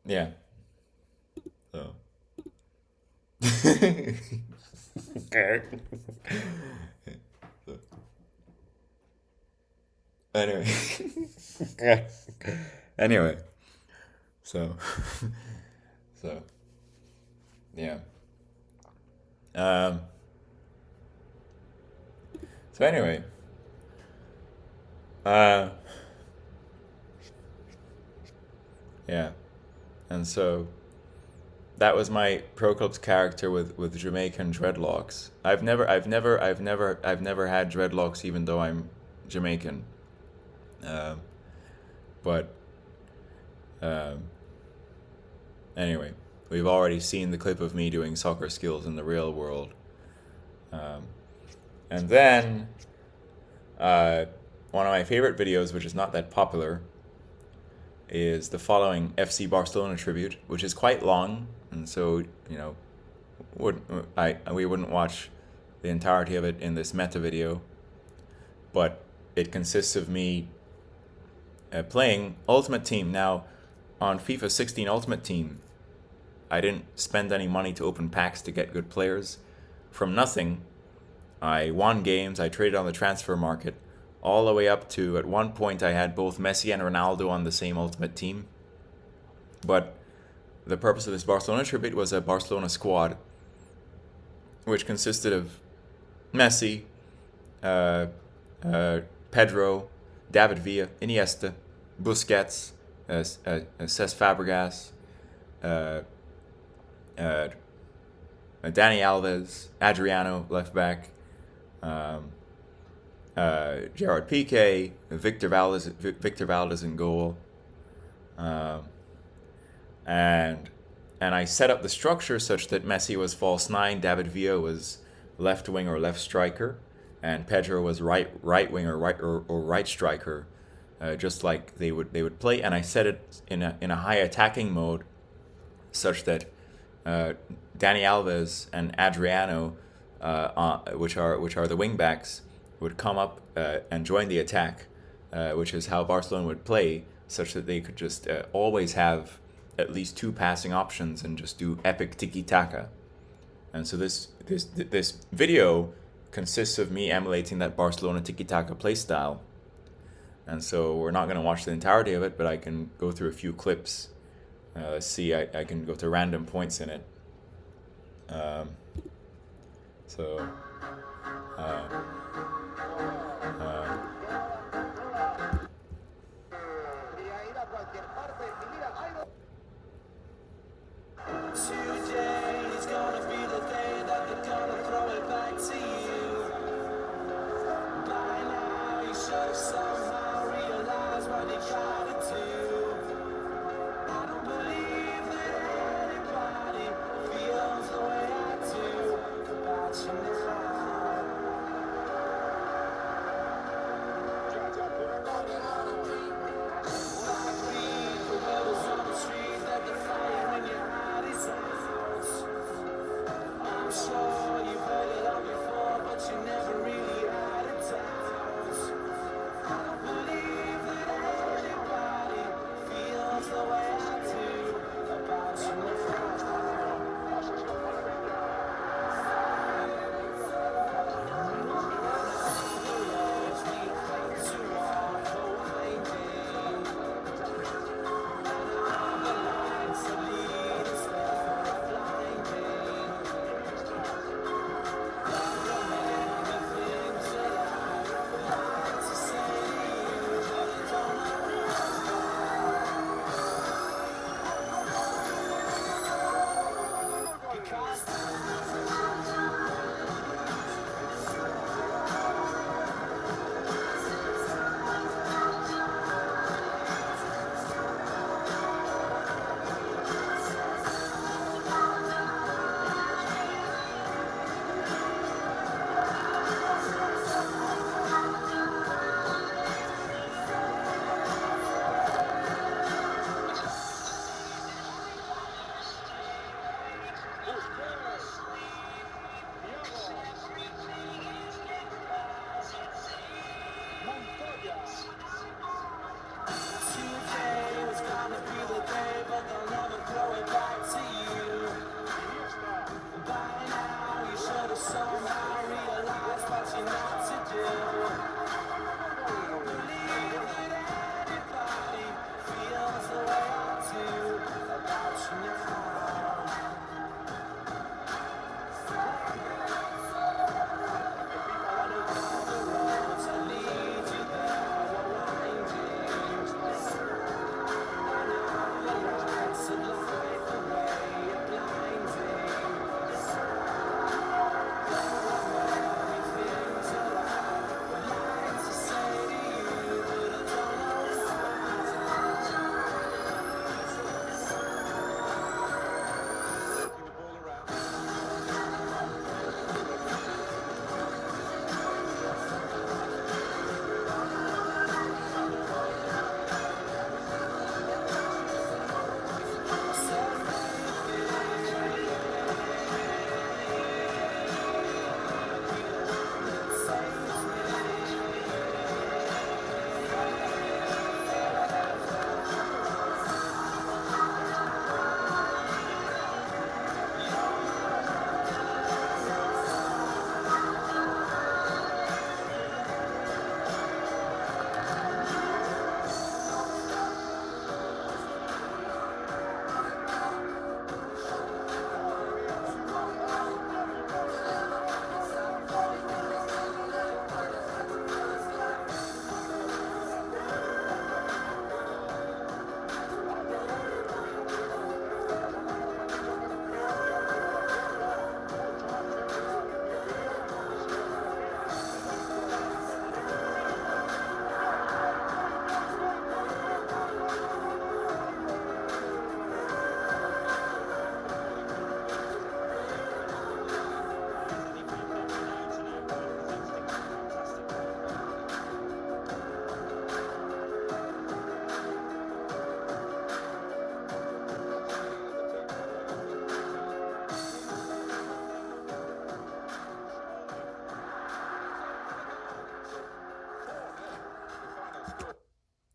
Yeah. So. Anyway. Anyway. So. Yeah. So anyway. Yeah. And so that was my Pro Clubs character with Jamaican dreadlocks. I've never had dreadlocks, even though I'm Jamaican. But anyway, we've already seen the clip of me doing soccer skills in the real world. And then one of my favorite videos, which is not that popular, is the following FC Barcelona tribute, which is quite long, and so we wouldn't watch the entirety of it in this meta video, but it consists of me playing Ultimate Team. Now, on FIFA 16 Ultimate Team, I didn't spend any money to open packs to get good players. From nothing, I won games, I traded on the transfer market, all the way up to, at one point, I had both Messi and Ronaldo on the same Ultimate Team. But the purpose of this Barcelona tribute was a Barcelona squad, which consisted of Messi, Pedro, David Villa, Iniesta, Busquets, Cesc Fabregas, Dani Alves, Adriano, left back, Gerard Piqué, Victor Valdez in goal, and I set up the structure such that Messi was false 9, David Villa was left wing or left striker, and Pedro was right wing or right striker, just like they would play. And I set it in a high attacking mode, such that Dani Alves and Adriano, which are the wing backs, would come up and join the attack, which is how Barcelona would play, such that they could just always have at least 2 passing options and just do epic tiki-taka. And so this video consists of me emulating that Barcelona tiki-taka playstyle. And so we're not going to watch the entirety of it, but I can go through a few clips. Let's see, I can go to random points in it. Today's gonna be the day that they're gonna throw it back to you. By now you should have somehow realized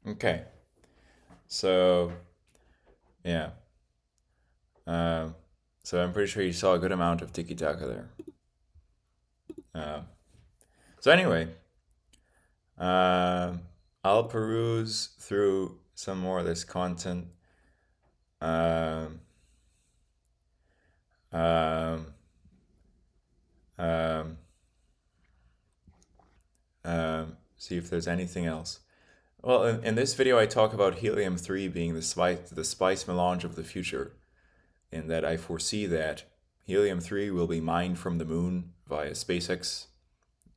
Okay. So, yeah. So I'm pretty sure you saw a good amount of Tiki Taka there. So anyway, I'll peruse through some more of this content. Um, um, um, see if there's anything else. Well, in this video, I talk about helium-3 being the spice melange of the future, in that I foresee that helium-3 will be mined from the moon via SpaceX,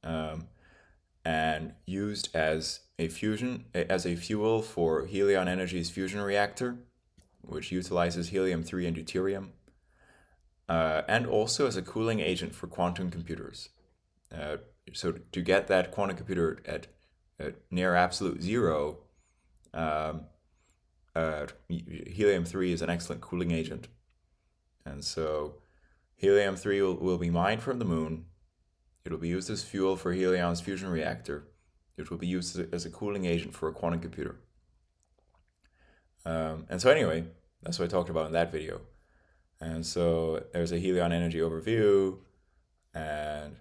and used as a fuel for Helion Energy's fusion reactor, which utilizes helium-3 and deuterium, and also as a cooling agent for quantum computers. So to get that quantum computer at near absolute zero, helium-3 is an excellent cooling agent. And so helium-3 will be mined from the moon. It will be used as fuel for Helion's fusion reactor. It will be used as a cooling agent for a quantum computer. And so anyway, that's what I talked about in that video. And so there's a Helion Energy overview, and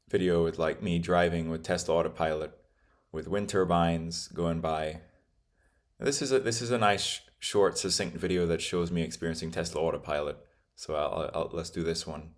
video with like me driving with Tesla Autopilot with wind turbines going by. This is a nice short succinct video that shows me experiencing Tesla Autopilot. So let's do this one.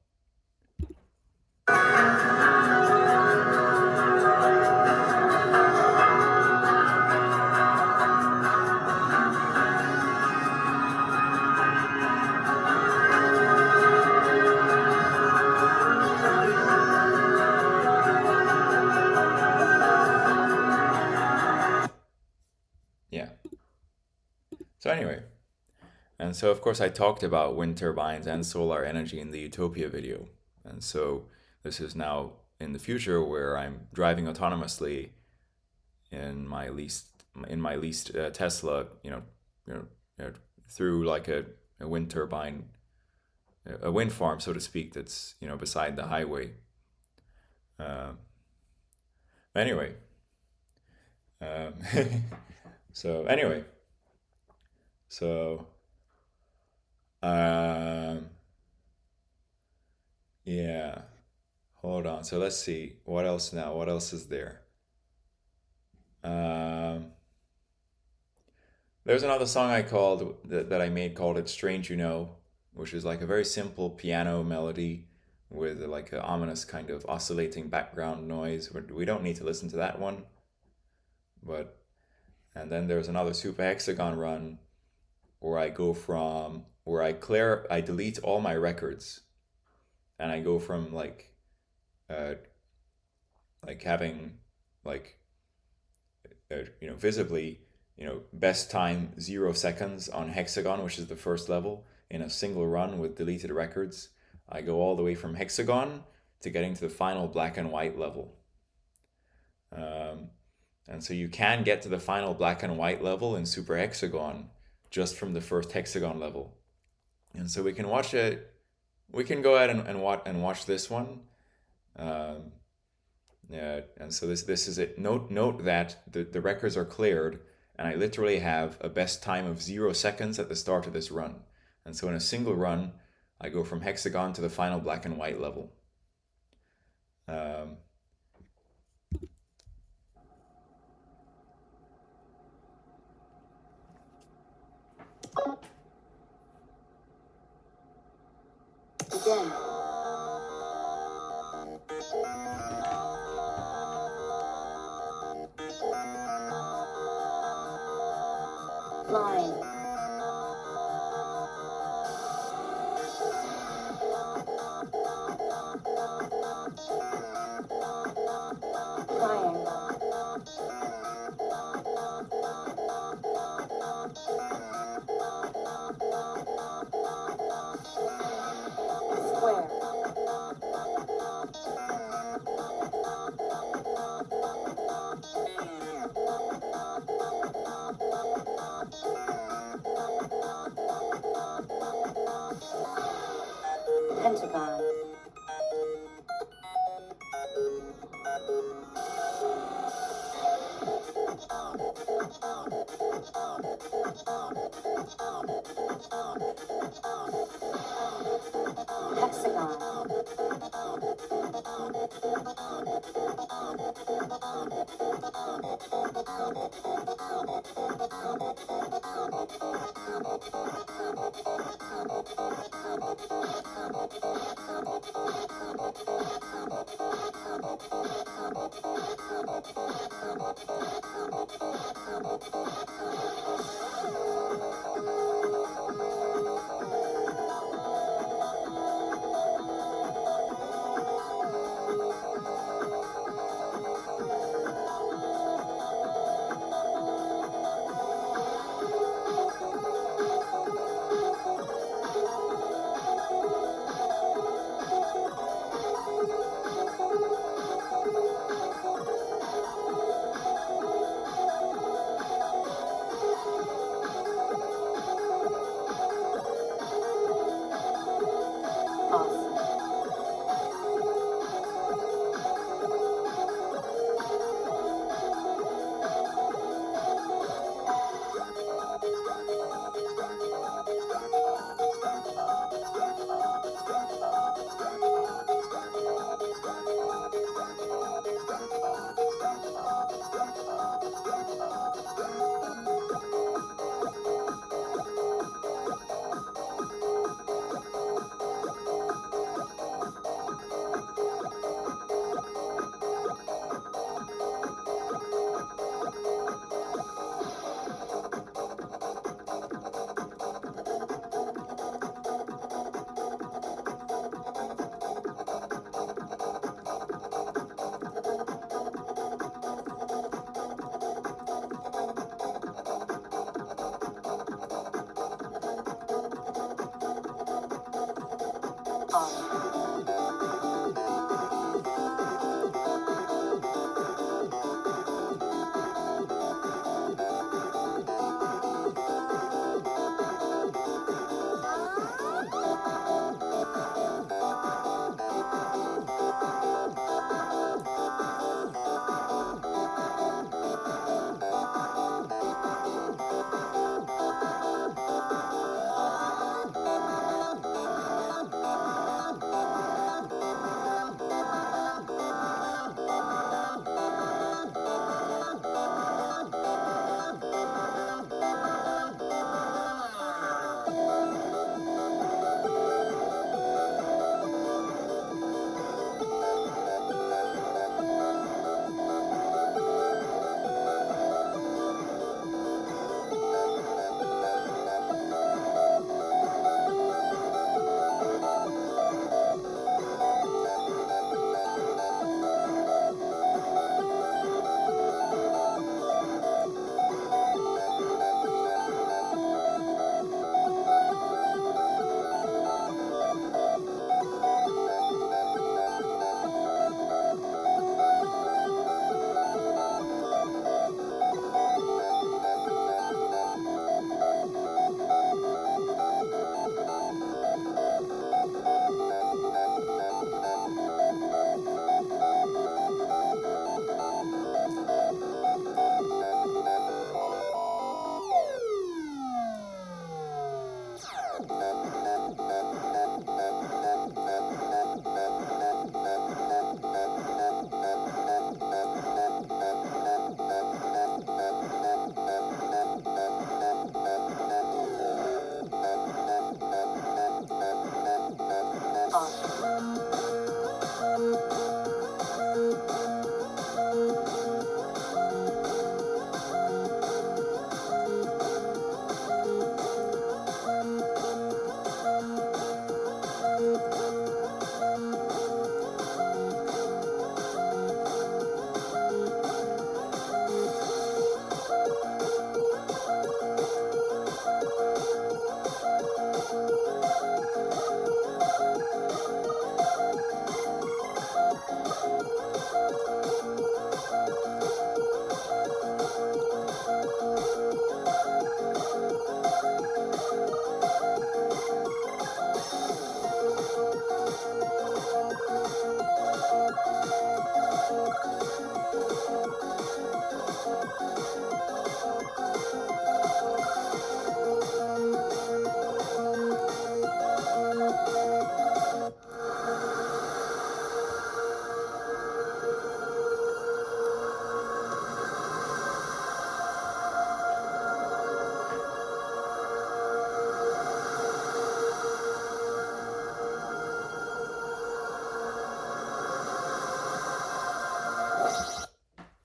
Yeah. So anyway, and so of course I talked about wind turbines and solar energy in the Utopia video. And so this is now in the future where I'm driving autonomously in my leased Tesla, through like a wind turbine, a wind farm, so to speak, that's beside the highway. Anyway, so anyway, so yeah, hold on. So let's see what else now. What else is there? There's another song that I made called "It's Strange You Know," which is like a very simple piano melody with like an ominous kind of oscillating background noise. We don't need to listen to that one. And then there's another Super Hexagon run where I delete all my records, and I go from having visibly, best time 0 seconds on Hexagon, which is the first level, in a single run with deleted records. I go all the way from Hexagon to getting to the final black and white level. And so you can get to the final black and white level in Super Hexagon just from the first Hexagon level. And so we can watch it. We can go ahead and watch this one. Yeah, and so this is it. Note that the records are cleared, and I literally have a best time of 0 seconds at the start of this run. And so in a single run, I go from Hexagon to the final black and white level. Begin. Line. Triangle. Square. Hexagon.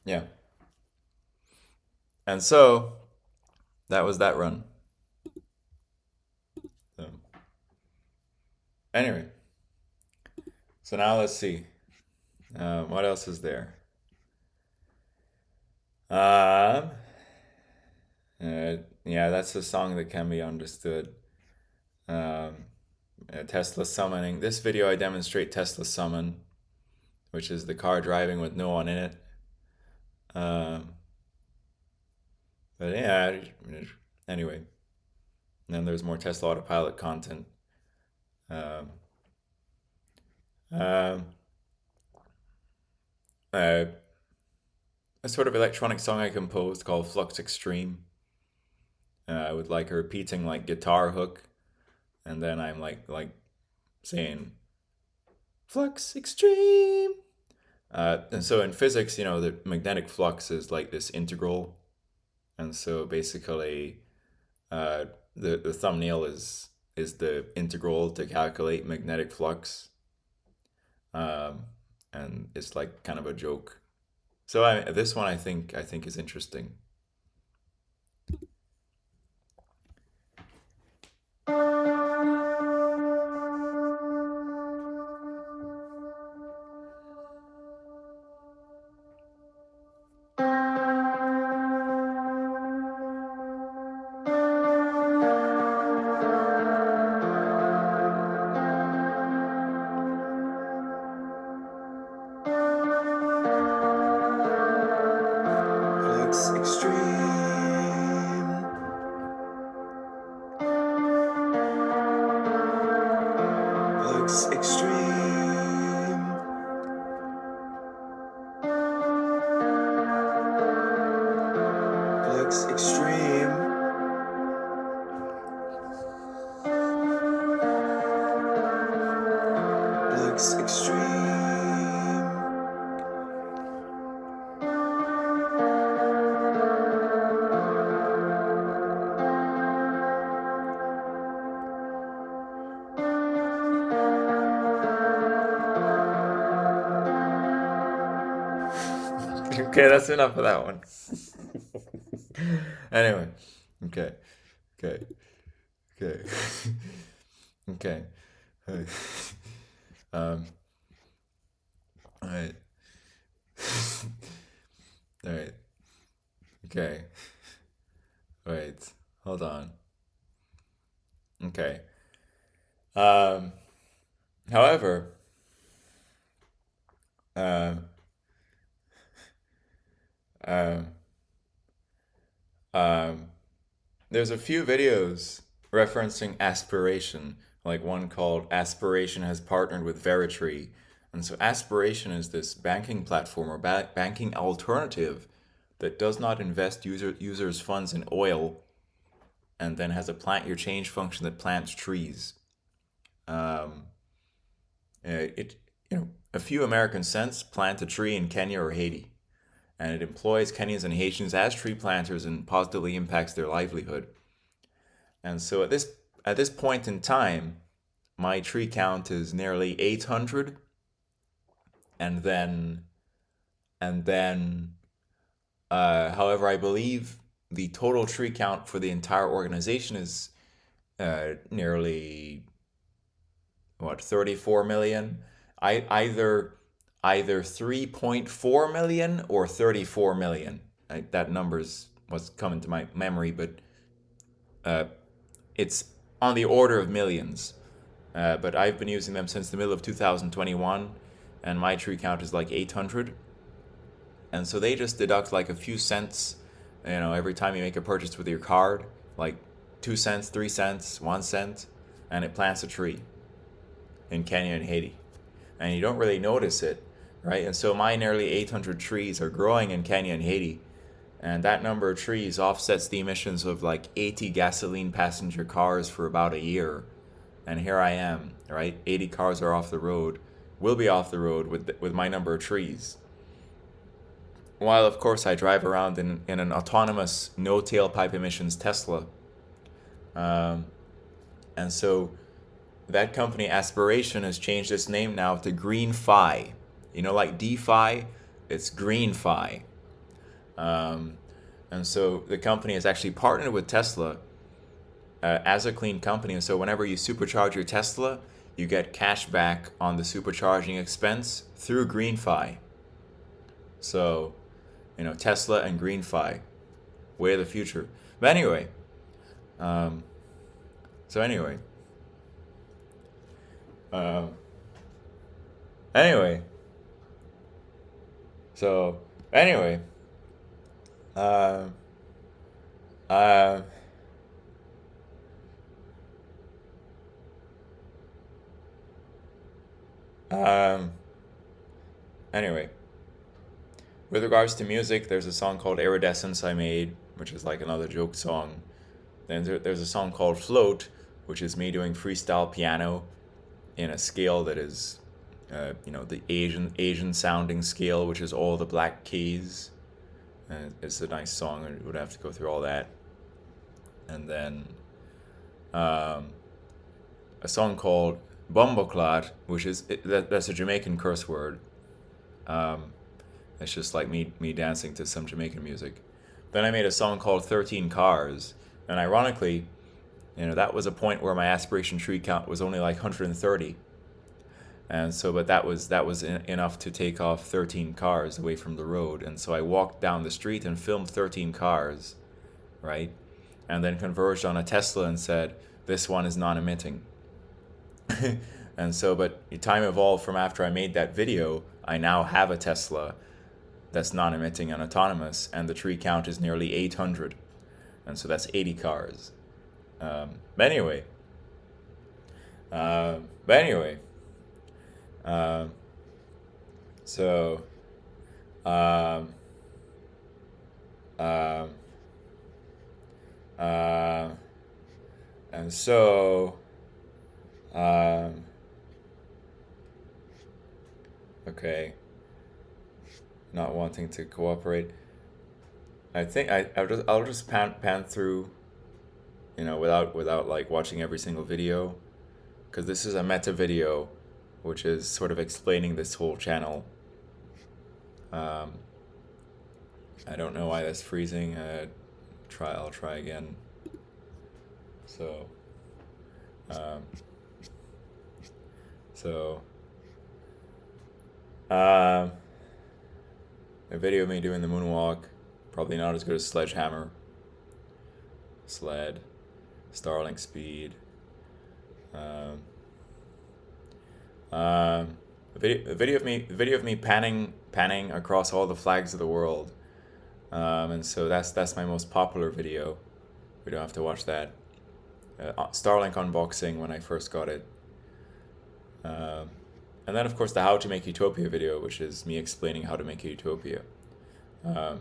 Yeah. And so that was that run. So, anyway, so now let's see. What else is there? Um, yeah, that's a song that can be understood. Um, Tesla summoning. This video I demonstrate Tesla summon, which is the car driving with no one in it. Um, but yeah, anyway. And then there's more Tesla Autopilot content. Um, um, uh, a sort of electronic song I composed called Flux Extreme. With like a repeating like guitar hook, and then I'm like saying Flux Extreme. And so in physics, the magnetic flux is like this integral, and so basically, uh, the thumbnail is the integral to calculate magnetic flux, um, and it's like kind of a joke. So this one I think is interesting. Flux extreme. Flux extreme. Flux extreme. Flux extreme. Okay, that's enough of that one. Anyway, okay, okay, okay, okay. Um, all right, all right, okay. Wait, hold on. Okay. Um, however, um, um, um, there's a few videos referencing aspiration, like one called Aspiration has partnered with Veritree. And so Aspiration is this banking platform or banking alternative that does not invest users' funds in oil and then has a plant your change function that plants trees. Um, a few American cents plant a tree in Kenya or Haiti, and it employs Kenyans and Haitians as tree planters and positively impacts their livelihood. And so at this point in time, my tree count is nearly 800, and then however, I believe the total tree count for the entire organization is nearly 34 million. Either 3.4 million or 34 million. That number's what's coming to my memory, but it's on the order of millions. But I've been using them since the middle of 2021, and my tree count is like 800. And so they just deduct like a few cents, every time you make a purchase with your card, like 2 cents, 3 cents, 1 cent, and it plants a tree in Kenya and Haiti. And you don't really notice it, right? And so my nearly 800 trees are growing in Kenya and Haiti. And that number of trees offsets the emissions of like 80 gasoline passenger cars for about a year. And here I am, right? 80 cars are off the road, will be off the road with my number of trees. While, of course, I drive around in an autonomous, no tailpipe emissions Tesla. And so that company, Aspiration, has changed its name now to GreenFi. Like DeFi, it's GreenFi. And so the company has actually partnered with Tesla as a clean company. And so whenever you supercharge your Tesla, you get cash back on the supercharging expense through GreenFi. So, Tesla and GreenFi, way of the future. But anyway, um, so anyway, um, anyway, so anyway, um, um, um, anyway. With regards to music, there's a song called Iridescence I made, which is like another joke song. Then there's a song called Float, which is me doing freestyle piano in a scale that is, the Asian sounding scale, which is all the black keys. And it's a nice song. I would have to go through all that. And then a song called Bumbleclad, which is that's a Jamaican curse word. It's just like me dancing to some Jamaican music. Then I made a song called 13 Cars. And ironically, that was a point where my aspiration tree count was only like 130. And so, but that was enough to take off 13 cars away from the road. And so I walked down the street and filmed 13 cars, right? And then converged on a Tesla and said, this one is non-emitting. And so, but time evolved from after I made that video, I now have a Tesla that's non-emitting and autonomous, and the tree count is nearly 800, and so that's 80 cars. But anyway, so, and so, okay. Not wanting to cooperate. I think I'll just pan through, without like watching every single video, because this is a meta video, which is sort of explaining this whole channel. I don't know why that's freezing. I'll try again. So, a video of me doing the moonwalk, probably not as good as Sledgehammer. Sled, Starlink speed. A video of me panning across all the flags of the world. And so that's my most popular video. We don't have to watch that. Starlink unboxing when I first got it. And then, of course, the How to Make Utopia video, which is me explaining how to make a utopia. And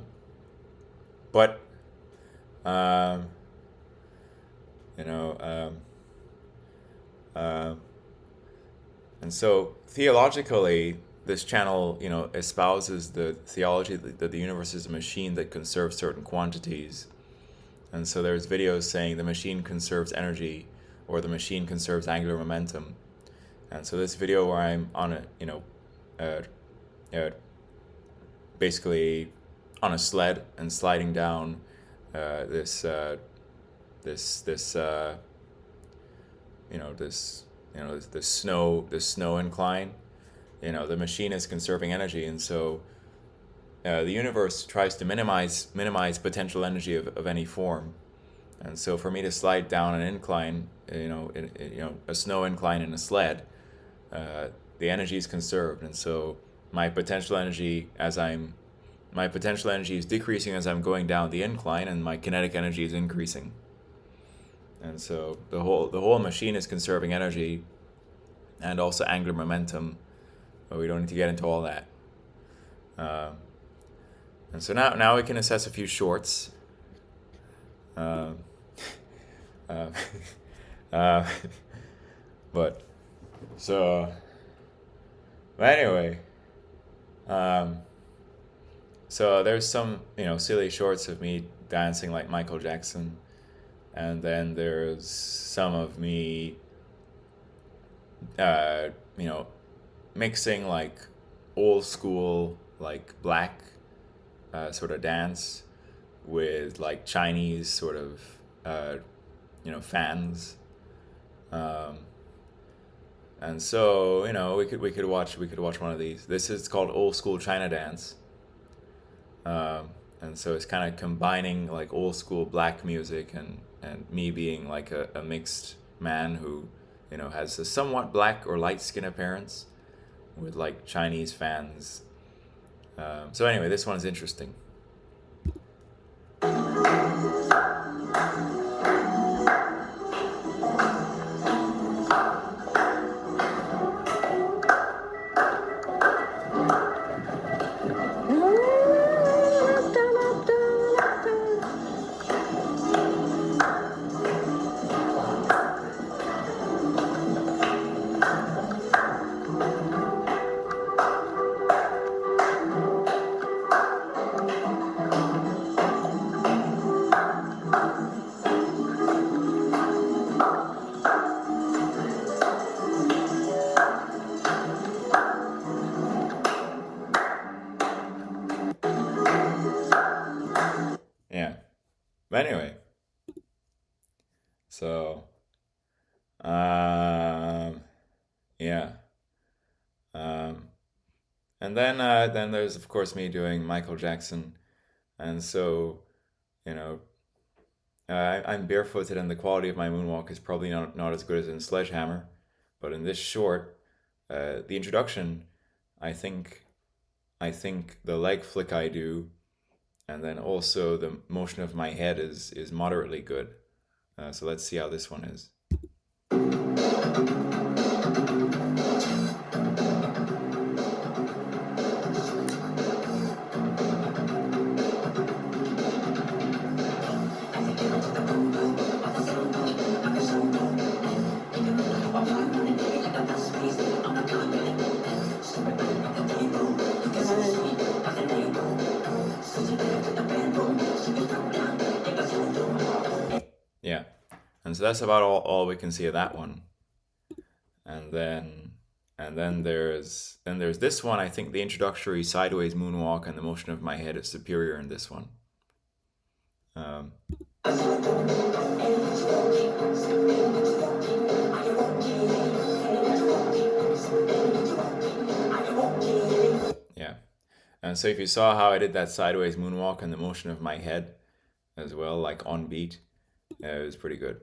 so theologically, this channel, espouses the theology that the universe is a machine that conserves certain quantities. And so there's videos saying the machine conserves energy, or the machine conserves angular momentum. And so this video where I'm on basically on a sled and sliding down this snow incline, the machine is conserving energy, and so the universe tries to minimize potential energy of any form. And so for me to slide down an incline, a snow incline in a sled, the energy is conserved, and so my potential energy is decreasing as I'm going down the incline, and my kinetic energy is increasing. And so the whole machine is conserving energy, and also angular momentum, but we don't need to get into all that. And so now we can assess a few shorts. But anyway, so there's some silly shorts of me dancing like Michael Jackson, and then there's some of me mixing like old school like black sort of dance with like Chinese sort of fans. Um, and so we could watch one of these. This is called Old School China Dance. And so it's kind of combining like old school black music and me being like a mixed man who has a somewhat black or light skin appearance with like Chinese fans. So anyway, this one's interesting. Yeah. But anyway, so yeah. Um, and then there's of course me doing Michael Jackson, and so you know I'm barefooted, and the quality of my moonwalk is probably not as good as in Sledgehammer, but in this short, the introduction, I think the leg flick I do, and then also the motion of my head is moderately good. So let's see how this one is. Yeah, and so that's about all we can see of that one. And then there's this one. I think the introductory sideways moonwalk and the motion of my head is superior in this one. Um, yeah, and so if you saw how I did that sideways moonwalk and the motion of my head as well, like on beat, it was pretty good.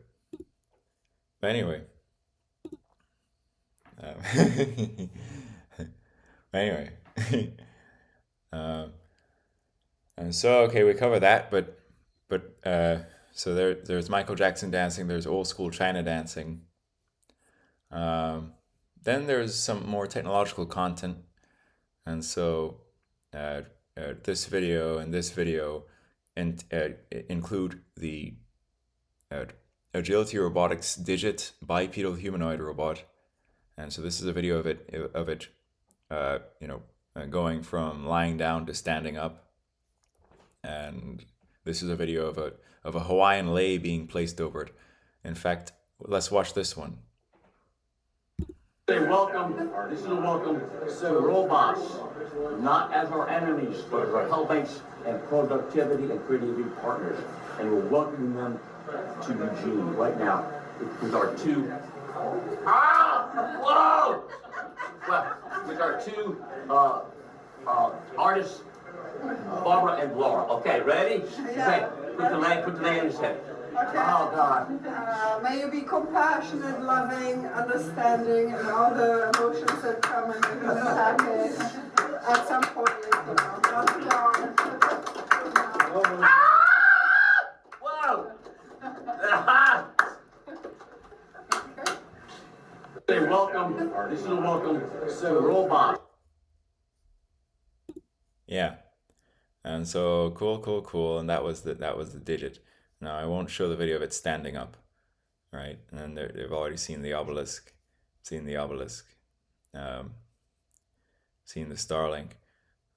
But anyway. Anyway, um, and so okay, we cover that, but so there's Michael Jackson dancing, there's old school China dancing. Then there's some more technological content, and so this video and this video include the Agility Robotics Digit bipedal humanoid robot. And so this is a video of it, going from lying down to standing up. And this is a video of a Hawaiian lei being placed over it. In fact, let's watch this one. Say welcome, this is a welcome to robots, not as our enemies, but as our helpmates and productivity and creativity partners. And we're welcoming them to Eugene right now with our two with our two artists, Barbara and Laura. Okay, ready? Okay, put the name in his head. Okay. Oh God. May you be compassionate, loving, understanding, and all the emotions that come in the human package at some point, Whoa! Say welcome. This is a welcome to robots. Yeah, and so cool, and that was the digit. Now I won't show the video of it standing up, right? And then they've already seen the obelisk, seen the Starlink.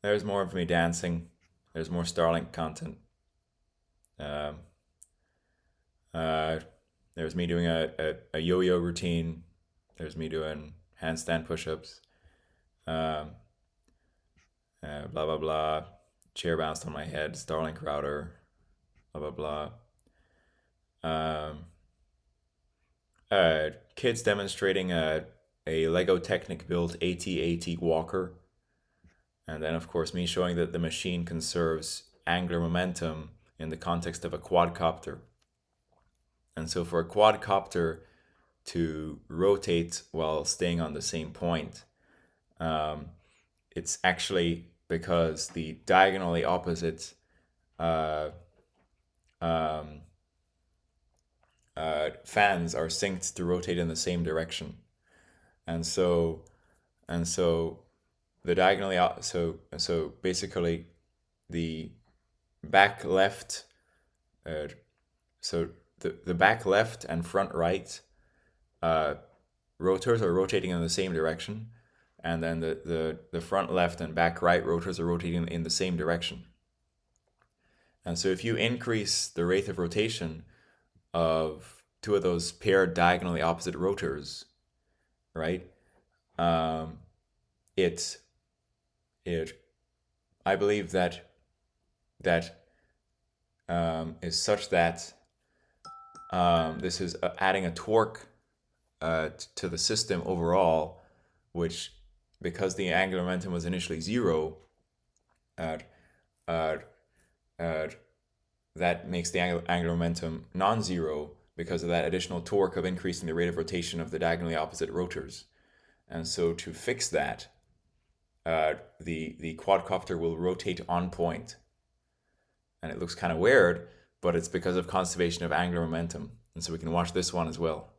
There's more of me dancing. There's more Starlink content. There's me doing a yo-yo routine. There's me doing handstand push-ups. Blah blah blah. chair bounced on my head, Starlink router, blah blah blah. Kids demonstrating a Lego Technic built AT-AT walker. And then, of course, me showing that the machine conserves angular momentum in the context of a quadcopter. And so for a quadcopter to rotate while staying on the same point, it's actually because the diagonally opposite fans are synced to rotate in the same direction. And so the diagonally so basically the back left so the back left and front right rotors are rotating in the same direction, and then the front left and back right rotors are rotating in the same direction. And so if you increase the rate of rotation of two of those paired diagonally opposite rotors, right, I believe that is such that this is adding a torque to the system overall, which, because the angular momentum was initially zero, that makes the angular momentum non-zero because of that additional torque of increasing the rate of rotation of the diagonally opposite rotors. And so to fix that, the quadcopter will rotate on point. And it looks kind of weird, but it's because of conservation of angular momentum. And so we can watch this one as well.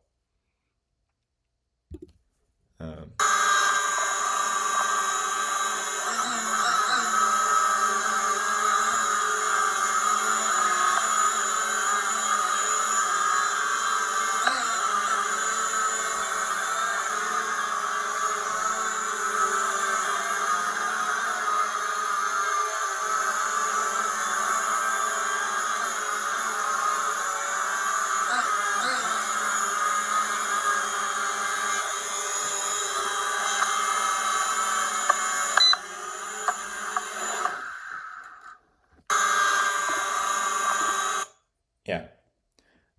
Yeah.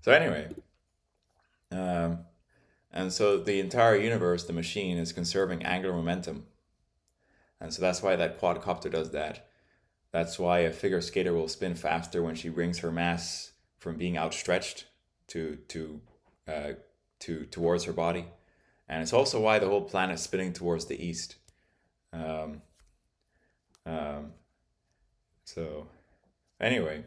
So anyway, and so the entire universe, the machine, is conserving angular momentum. And so that's why that quadcopter does that. That's why a figure skater will spin faster when she brings her mass from being outstretched towards her body. And it's also why the whole planet's spinning towards the east. So anyway.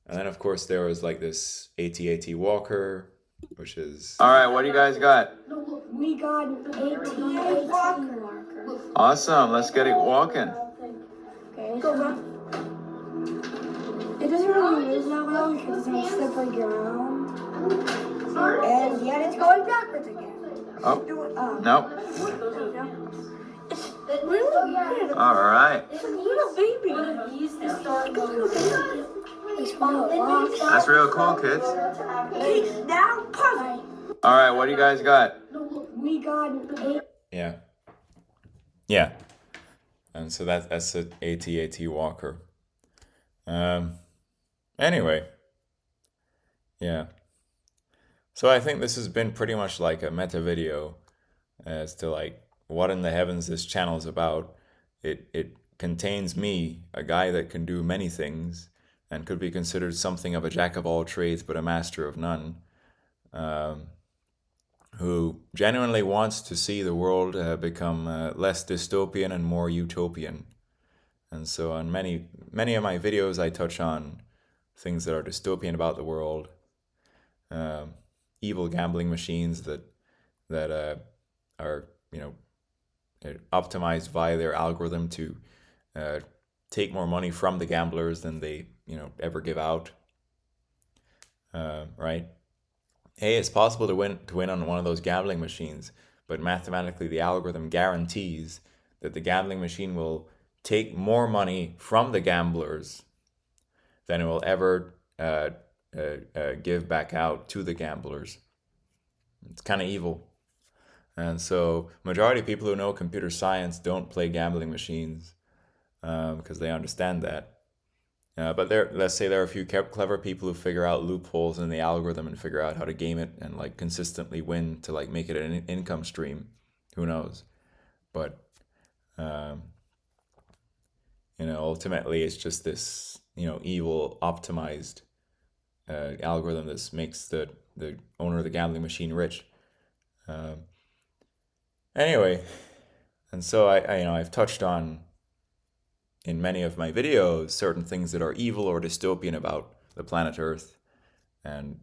And then of course there was like this AT-AT walker, which is... All right, what do you guys got? We got an AT-AT walker. Awesome, let's get it walking. Okay, go back. It doesn't really move that well because it's on slippery ground. And yet it's going backwards again. Oh, nope. It's really weird. All right. It's a little baby. That's real cool, kids. He's now puffy. All right, what do you guys got? We got an Yeah. And so that's an AT-AT walker. Anyway. Yeah. So I think this has been pretty much like a meta video as to like what in the heavens this channel is about. It contains me, a guy that can do many things and could be considered something of a jack of all trades but a master of none, who genuinely wants to see the world become less dystopian and more utopian. And so on many of my videos I touch on things that are dystopian about the world, evil gambling machines that are, you know, optimized via their algorithm to take more money from the gamblers than they, you know, ever give out. Right? Hey, it's possible to win on one of those gambling machines, but mathematically the algorithm guarantees that the gambling machine will take more money from the gamblers than it will ever give back out to the gamblers. It's kind of evil. And so majority of people who know computer science don't play gambling machines because they understand that. But let's say there are a few clever people who figure out loopholes in the algorithm and figure out how to game it and like consistently win to like make it an income stream. Who knows? But ultimately it's just this evil optimized algorithm that makes the owner of the gambling machine rich. Anyway, and so I've touched on in many of my videos certain things that are evil or dystopian about the planet Earth, and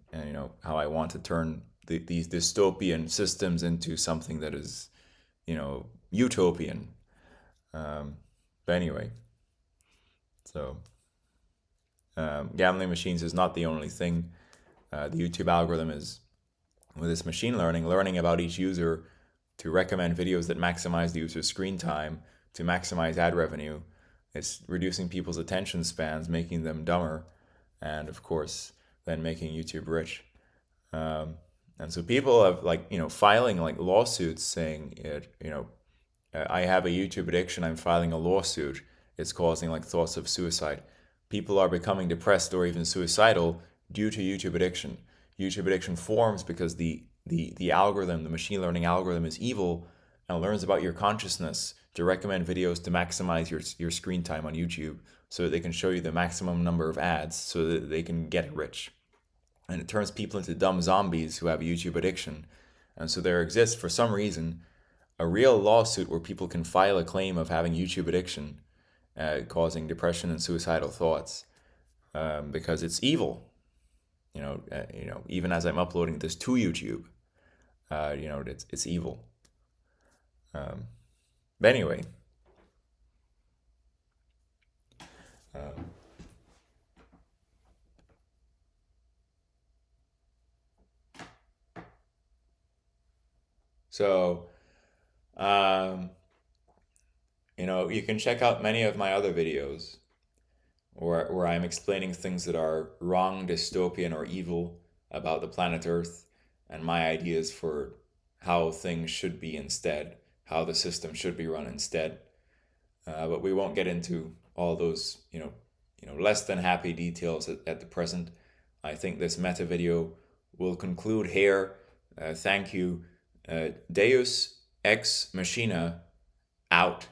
how I want to turn these dystopian systems into something that is utopian. But anyway, so gambling machines is not the only thing. The YouTube algorithm is, with this machine learning about each user to recommend videos that maximize the user's screen time, to maximize ad revenue. It's reducing people's attention spans, making them dumber, and of course, then making YouTube rich. And so people have filing lawsuits saying I have a YouTube addiction, I'm filing a lawsuit. It's causing thoughts of suicide. People are becoming depressed or even suicidal due to YouTube addiction. YouTube addiction forms because the algorithm, the machine learning algorithm, is evil and learns about your consciousness to recommend videos to maximize your screen time on YouTube so that they can show you the maximum number of ads so that they can get rich. And it turns people into dumb zombies who have a YouTube addiction. And so there exists, for some reason, a real lawsuit where people can file a claim of having YouTube addiction, causing depression and suicidal thoughts, because it's evil. Even as I'm uploading this to YouTube, it's evil. But anyway, so you can check out many of my other videos where I'm explaining things that are wrong, dystopian, or evil about the planet Earth and my ideas for how things should be instead, how the system should be run instead. But we won't get into all those, less than happy details at the present. I think this meta video will conclude here. Thank you. Deus Ex Machina out.